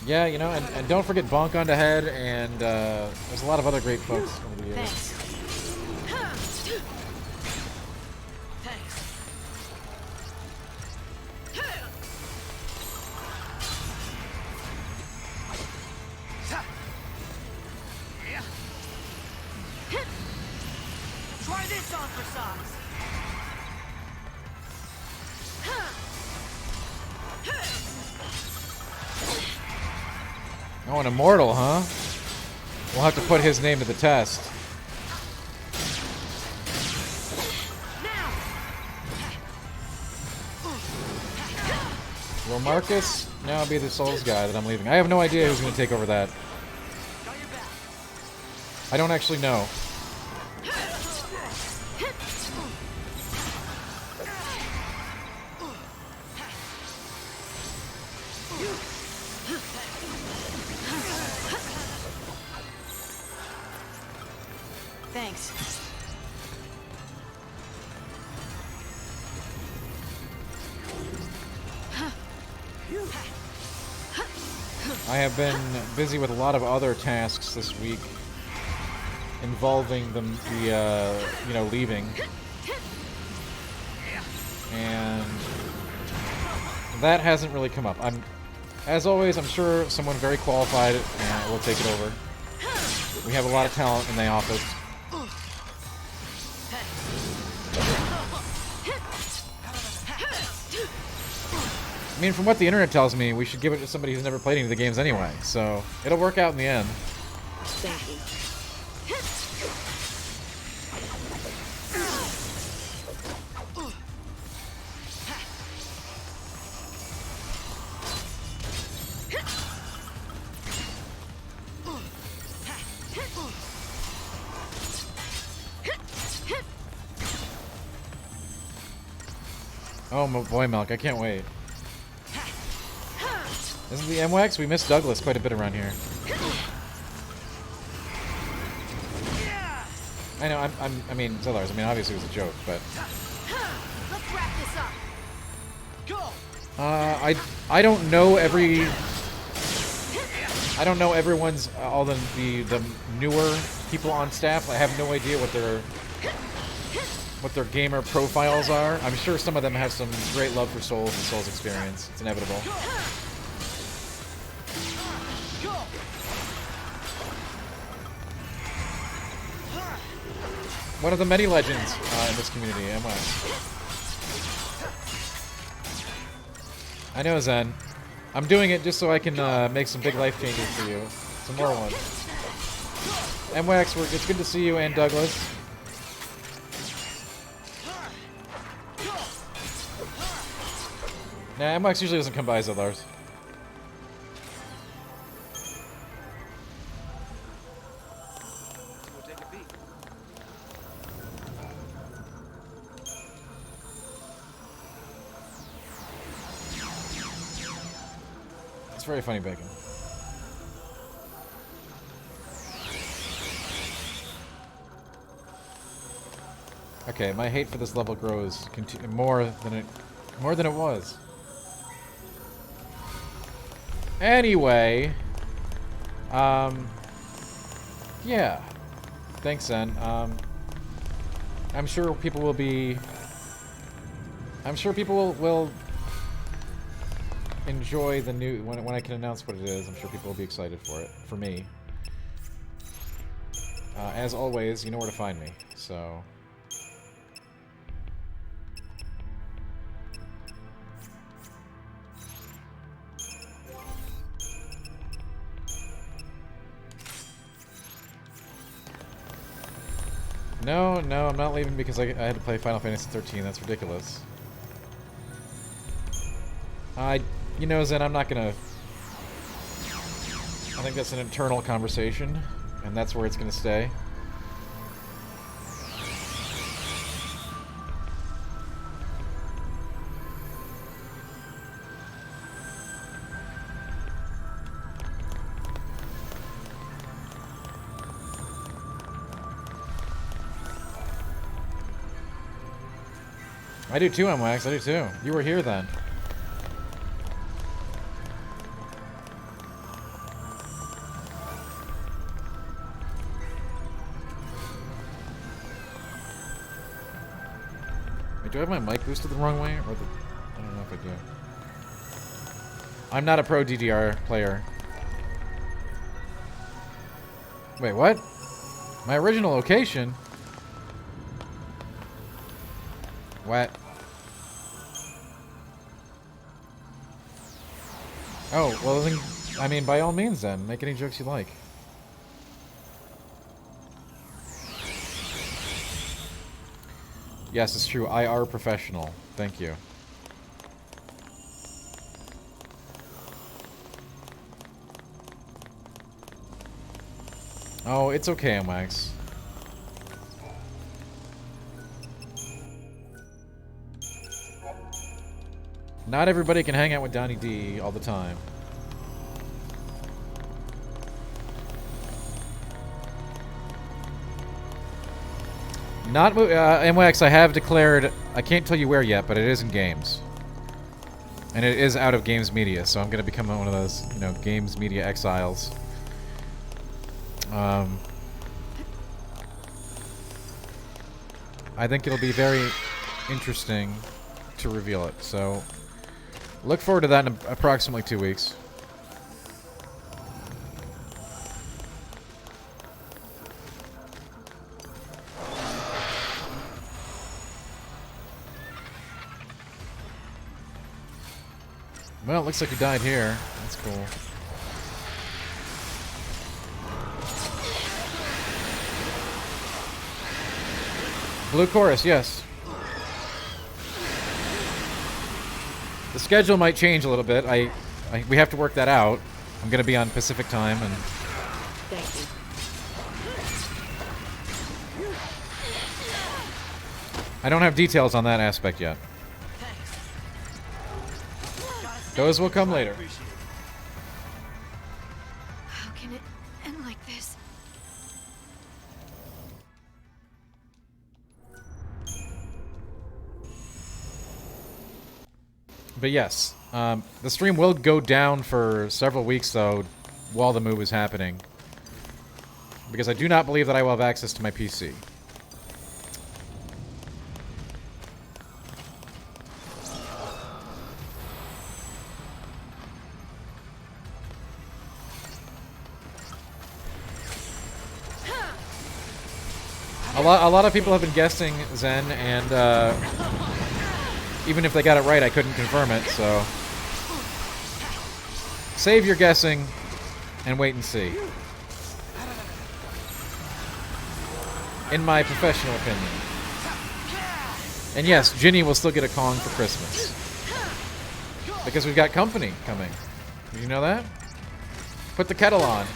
Yeah, you know, and don't forget Bonk on the Head, and there's a lot of other great folks over the years. Thanks. Try this on for size. Oh, an immortal, huh? We'll have to put his name to the test. Will Marcus now be the Souls guy that I'm leaving? I have no idea who's going to take over that. I don't actually know. Thanks. I have been busy with a lot of other tasks this week involving the you know, leaving. And that hasn't really come up. As always, I'm sure someone very qualified will take it over. We have a lot of talent in the office. I mean, from what the internet tells me, we should give it to somebody who's never played any of the games anyway, so it'll work out in the end. Thank you. Oh my boy, Milk, I can't wait. Isn't the MWAX? We miss Douglas quite a bit around here. I know, I mean, Zillars, I mean, obviously it was a joke, but... Let's wrap this up. Go. I don't know every... I don't know everyone's, all the newer people on staff. I have no idea what their gamer profiles are. I'm sure some of them have some great love for Souls and Souls experience. It's inevitable. One of the many legends in this community, am I? I know, Zen. I'm doing it just so I can make some big life changes for you. Some more ones. MWAX, it's good to see you, and Douglas. Nah, MWAX usually doesn't come by, Zillars. It's very funny, Bacon. Okay, my hate for this level grows more than it was. Anyway, yeah. Thanks, Zen. I'm sure people will be. I'm sure people will enjoy the new when I can announce what it is. I'm sure people will be excited for it. For me, as always, you know where to find me. So. No, I'm not leaving because I had to play Final Fantasy XIII. That's ridiculous. You know, Zen, I'm not gonna... I think that's an internal conversation, and that's where it's gonna stay. I do too, MWAX. I do too. You were here then. Wait, do I have my mic boosted the wrong way? Or the... I don't know if I do. I'm not a pro DDR player. Wait, what? My original location? What? Oh, well then, I mean, by all means then, make any jokes you like. Yes, it's true, IR professional. Thank you. Oh, it's okay, MWAX. Not everybody can hang out with Donnie D all the time. Not MWAX, I have declared, I can't tell you where yet, but it is in games. And it is out of games media, so I'm going to become one of those, you know, games media exiles. I think it'll be very interesting to reveal it, so look forward to that in approximately 2 weeks. Well, it looks like you died here. That's cool. Blue Chorus, yes. The schedule might change a little bit. We have to work that out. I'm going to be on Pacific time, and Thank you. I don't have details on that aspect yet. Those will come later. How can it end like this? But yes, the stream will go down for several weeks, though, while the move is happening. Because I do not believe that I will have access to my PC. A lot of people have been guessing Zen, and even if they got it right, I couldn't confirm it, so save your guessing and wait and see. In my professional opinion. And yes, Ginny will still get a Kong for Christmas. Because we've got company coming. Did you know that? Put the kettle on.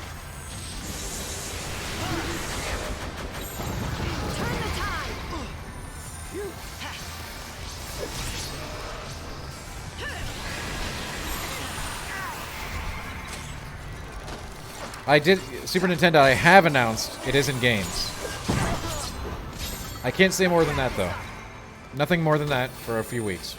I did, Super Nintendo, I have announced it is in games. I can't say more than that, though. Nothing more than that for a few weeks.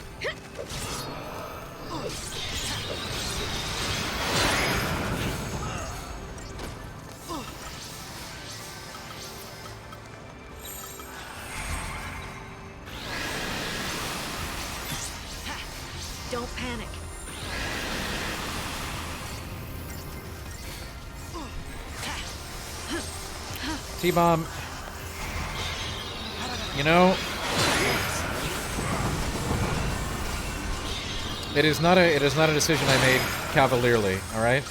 Don't panic. T-Bomb, you know, it is not a decision I made cavalierly, all right?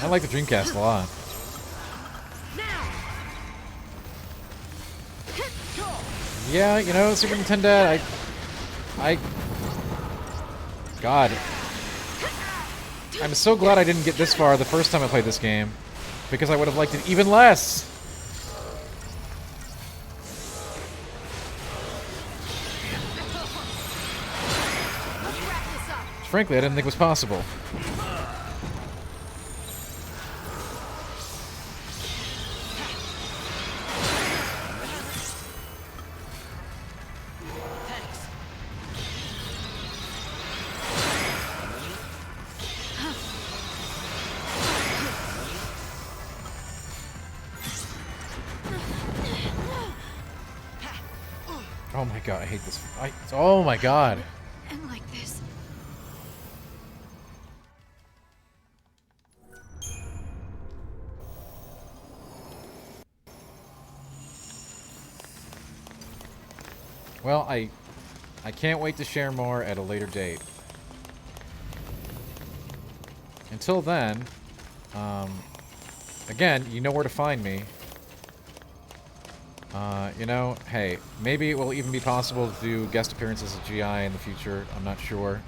I like the Dreamcast a lot. Yeah, you know, Super Nintendo, God. I'm so glad I didn't get this far the first time I played this game, because I would have liked it even less. Which, frankly, I didn't think was possible. Oh my god, I hate this. Oh my god. And like this. Well, I can't wait to share more at a later date. Until then, again, you know where to find me. You know, hey, maybe it will even be possible to do guest appearances at GI in the future. I'm not sure.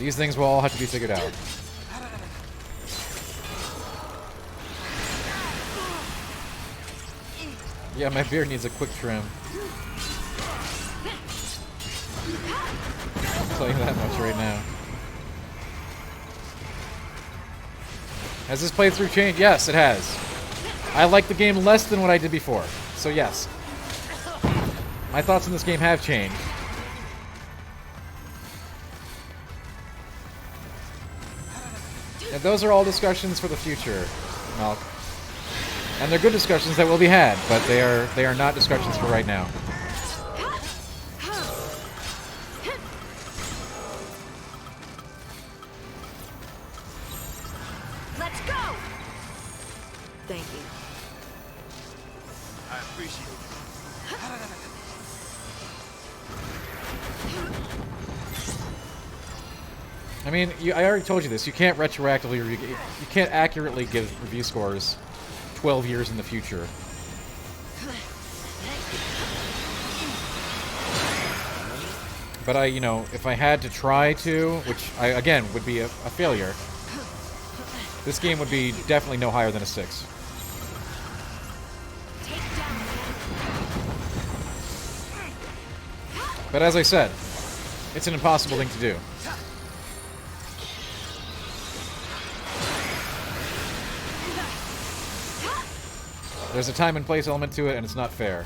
These things will all have to be figured out. Yeah, my beard needs a quick trim. I'll tell you that much right now. Has this playthrough changed? Yes, it has. I like the game less than what I did before. So yes. My thoughts on this game have changed. And those are all discussions for the future, Malk. And they're good discussions that will be had, but they are not discussions for right now. Let's go! Thank you. I appreciate it. I mean, I already told you this. You can't retroactively review. You can't accurately give review scores 12 years in the future. But you know, if I had to try to, which again would be a failure, this game would be definitely no higher than a 6. But as I said, it's an impossible thing to do. There's a time and place element to it, and it's not fair.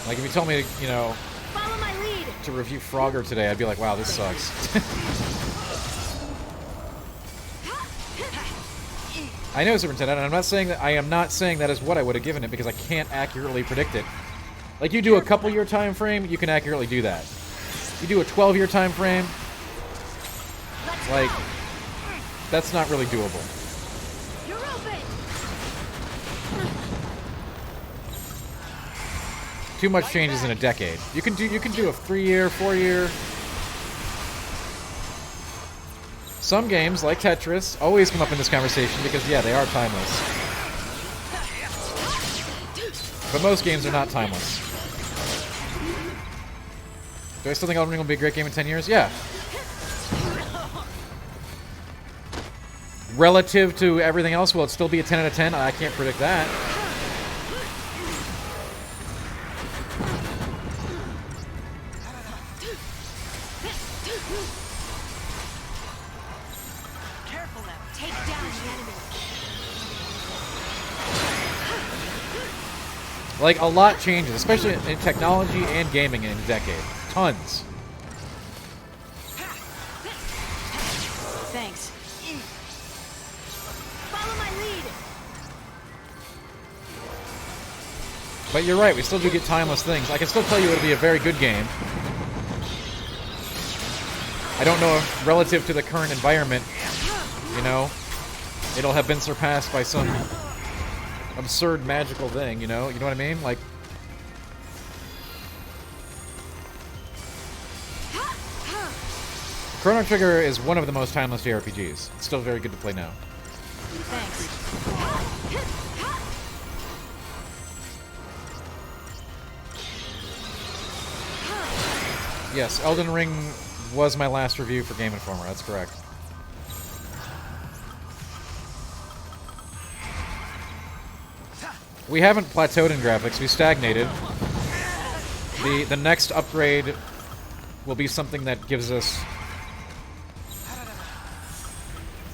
Like, if you told me, you know, Follow my lead. to review Frogger today, I'd be like, wow, this sucks. I know, Superintendent, and I am not saying that is what I would have given it, because I can't accurately predict it. Like, you do a couple-year time frame, you can accurately do that. You do a 12-year time frame, like, that's not really doable. You're open. Too much changes in a decade. You can do a 3-year, 4-year. Some games, like Tetris, always come up in this conversation because, yeah, they are timeless. But most games are not timeless. Do I still think Elden Ring will be a great game in 10 years? Yeah. Relative to everything else, will it still be a 10 out of 10? I can't predict that. Careful now. Take down the enemy. Like, a lot changes, especially in technology and gaming in a decade. Tons. Thanks. Follow my lead. But you're right, we still do get timeless things. I can still tell you it'll be a very good game. I don't know if relative to the current environment, you know, it'll have been surpassed by some absurd magical thing, you know what I mean? Like, Chrono Trigger is one of the most timeless JRPGs. It's still very good to play now. Thanks. Yes, Elden Ring was my last review for Game Informer, that's correct. We haven't plateaued in graphics, we stagnated. The next upgrade will be something that gives us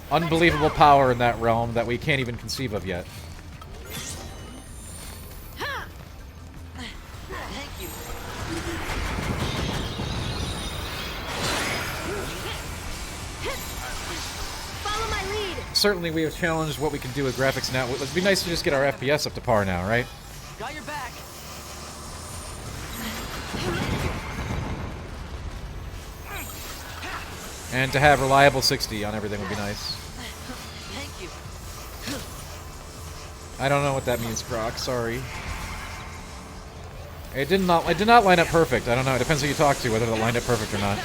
unbelievable power in that realm that we can't even conceive of yet. Thank you. Follow my lead. Certainly we have challenged what we can do with graphics now. It'd be nice to just get our FPS up to par now, right? Got your back. And to have reliable 60 on everything would be nice. Thank you. I don't know what that means, Croc. Sorry. It did not line up perfect. I don't know. It depends who you talk to, whether it lined up perfect or not.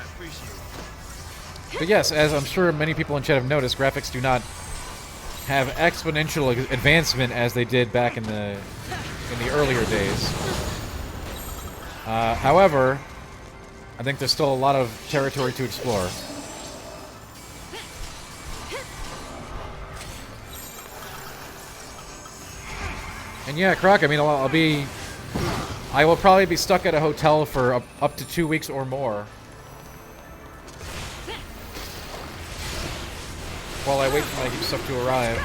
I appreciate it. But yes, as I'm sure many people in chat have noticed, graphics do not have exponential advancement as they did back in the earlier days. However, I think there's still a lot of territory to explore. And yeah, Croc, I mean, I will probably be stuck at a hotel for up to 2 weeks or more while I wait for my stuff to arrive.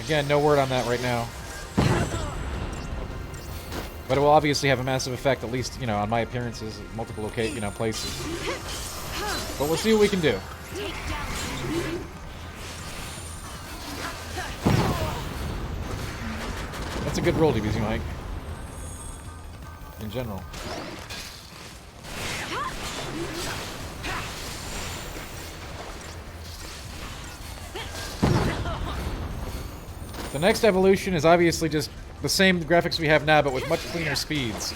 Again, no word on that right now. But it will obviously have a massive effect, at least, you know, on my appearances at multiple places. But we'll see what we can do. That's a good roll, DBZ Mike. In general. The next evolution is obviously just the same graphics we have now, but with much cleaner speeds.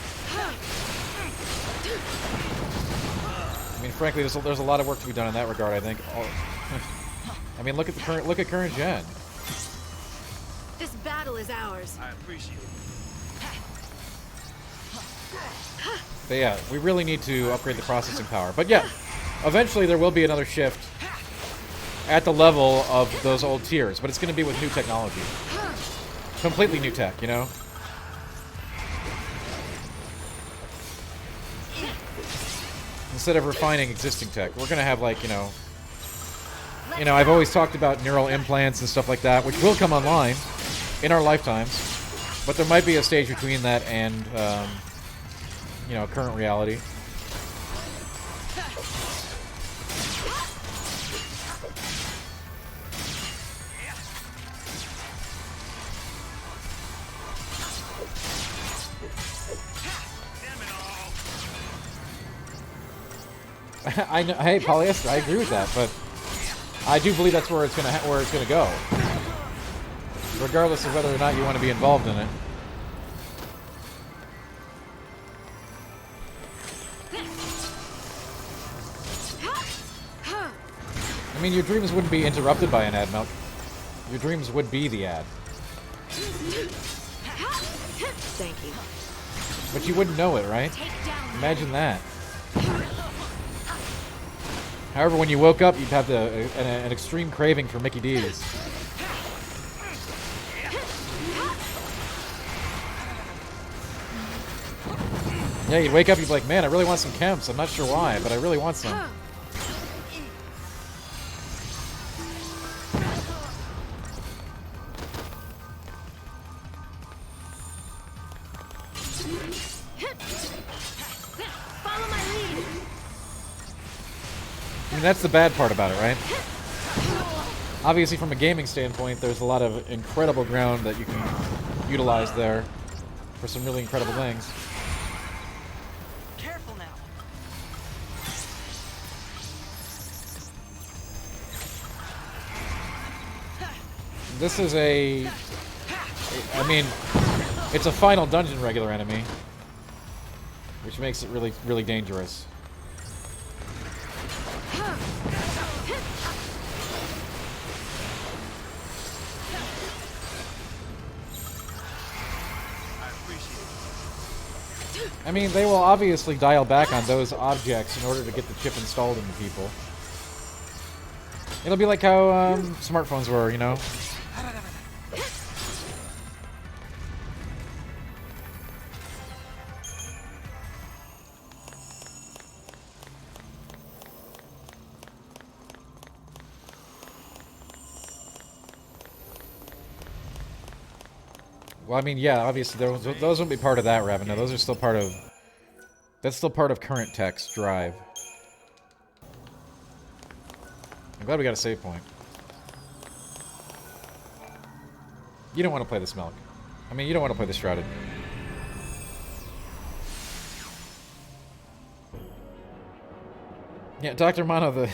I mean, frankly, there's a lot of work to be done in that regard, I think. I mean, look at current gen. This battle is ours. I appreciate it. But yeah, we really need to upgrade the processing power. But yeah, eventually there will be another shift at the level of those old tiers, but it's going to be with new technology. Completely new tech, you know? Instead of refining existing tech, we're going to have, like, you know, I've always talked about neural implants and stuff like that, which will come online in our lifetimes, but there might be a stage between that and, you know, current reality. I know, hey, polyester, I agree with that, but I do believe that's where it's gonna go, regardless of whether or not you want to be involved in it. I mean, your dreams wouldn't be interrupted by an ad, Milk. Your dreams would be the ad. Thank you. But you wouldn't know it, right? Imagine that. However, when you woke up, you'd have an extreme craving for Mickey D's. Yeah, you'd wake up, you'd be like, man, I really want some Kemps. I'm not sure why, but I really want some. I mean, that's the bad part about it, right? Obviously, from a gaming standpoint, there's a lot of incredible ground that you can utilize there for some really incredible things. Careful now. This is I mean, it's a final dungeon regular enemy, which makes it really, really dangerous. I mean, they will obviously dial back on those objects in order to get the chip installed into people. It'll be like how smartphones were, you know? Well, I mean, yeah, obviously those won't be part of that revenue. Those are still part of... That's still part of current tech's drive. I'm glad we got a save point. You don't want to play this Milk. I mean, you don't want to play the Shrouded. Yeah, Dr. Mono, the...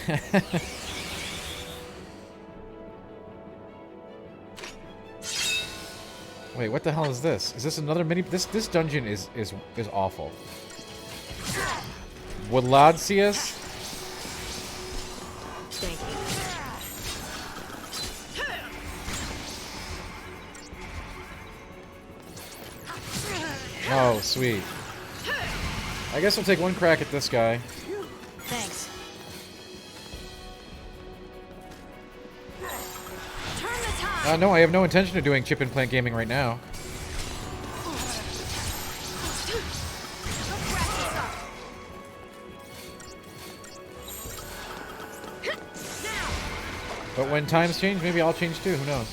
Wait, what the hell is this? Is this another mini? This dungeon is awful. Wladsius? Thank you. Oh, sweet. I guess we'll take one crack at this guy. Thanks. No, I have no intention of doing chip implant gaming right now. But when times change, maybe I'll change too. Who knows?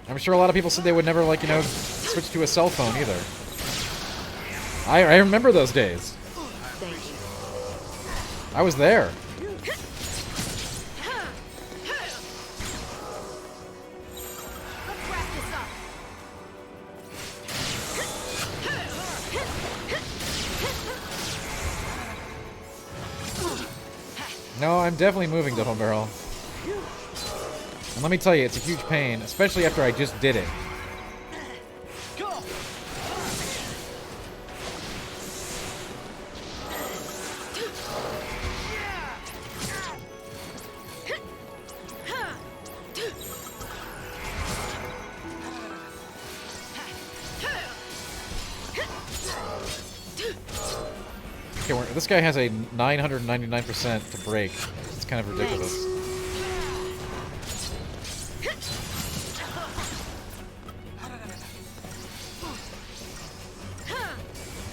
I'm sure a lot of people said they would never, like, you know, switch to a cell phone either. I remember those days. Thank you. I was there. No, I'm definitely moving, Double Barrel. And let me tell you, it's a huge pain, especially after I just did it. Okay, this guy has a 999% to break. It's kind of ridiculous.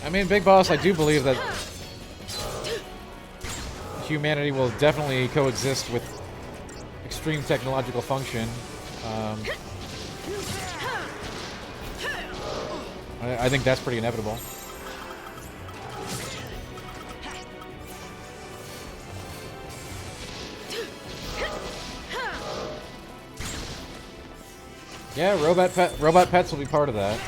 I mean, Big Boss, I do believe that humanity will definitely coexist with extreme technological function. I think that's pretty inevitable. Yeah, robot pets will be part of that.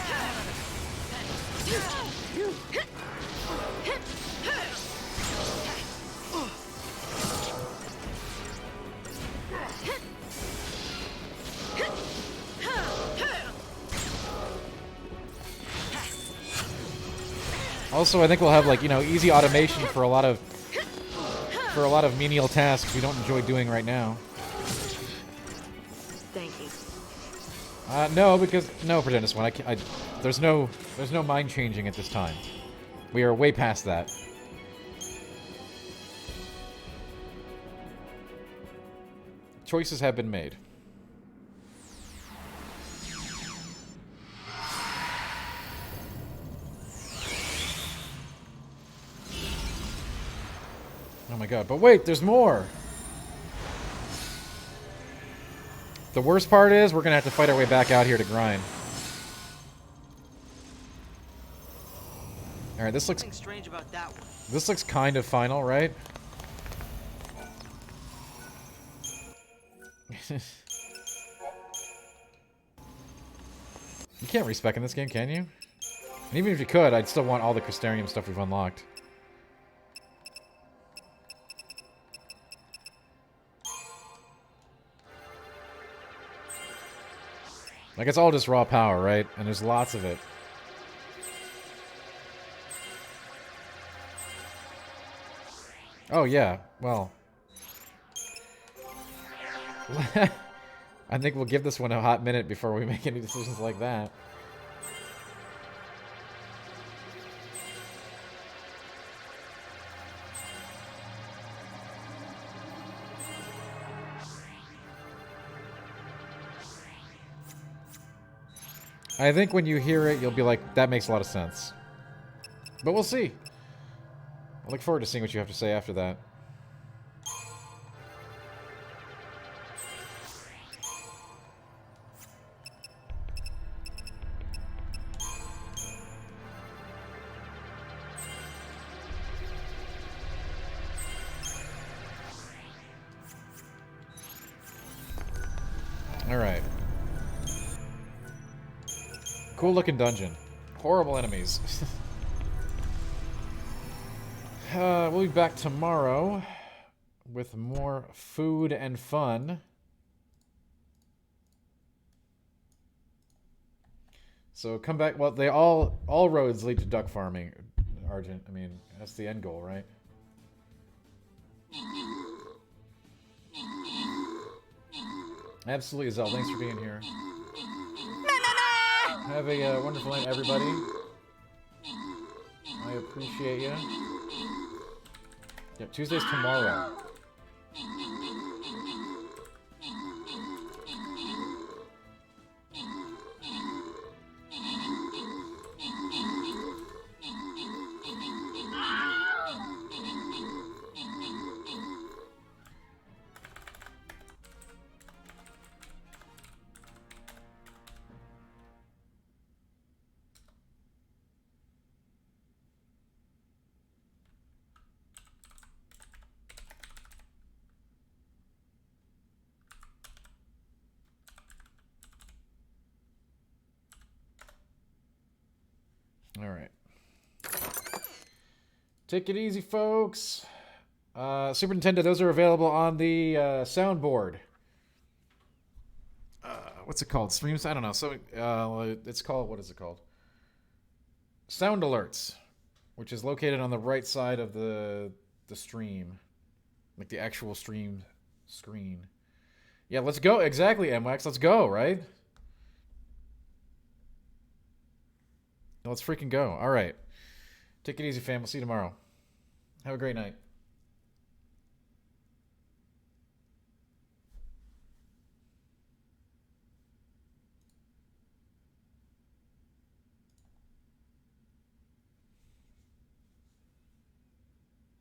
Also, I think we'll have, like, you know, easy automation for a lot of menial tasks we don't enjoy doing right now. Thank you. No, because no, Pretendus one. There's no mind changing at this time. We are way past that. Choices have been made. Oh my god, but wait, there's more! The worst part is, we're gonna have to fight our way back out here to grind. Alright, this looks... Something strange about that one. This looks kind of final, right? You can't respec in this game, can you? And even if you could, I'd still want all the Crystarium stuff we've unlocked. Like, it's all just raw power, right? And there's lots of it. Oh, yeah. Well. I think we'll give this one a hot minute before we make any decisions like that. I think when you hear it, you'll be like, that makes a lot of sense. But we'll see. I look forward to seeing what you have to say after that. Alright. Cool looking dungeon. Horrible enemies. We'll be back tomorrow with more food and fun. So come back. Well, they all roads lead to duck farming, Argent. I mean, that's the end goal, right? Absolutely, Zell. Thanks for being here. Have a wonderful night, everybody. I appreciate you. Yep, Tuesday's tomorrow. All right. Take it easy, folks. Super Nintendo, those are available on the soundboard. What's it called? Streams? I don't know. So it's called, what is it called? Sound Alerts, which is located on the right side of the stream. Like the actual stream screen. Yeah, let's go. Exactly, MWAX. Let's go, right? Let's freaking go. All right. Take it easy, fam. We'll see you tomorrow. Have a great night.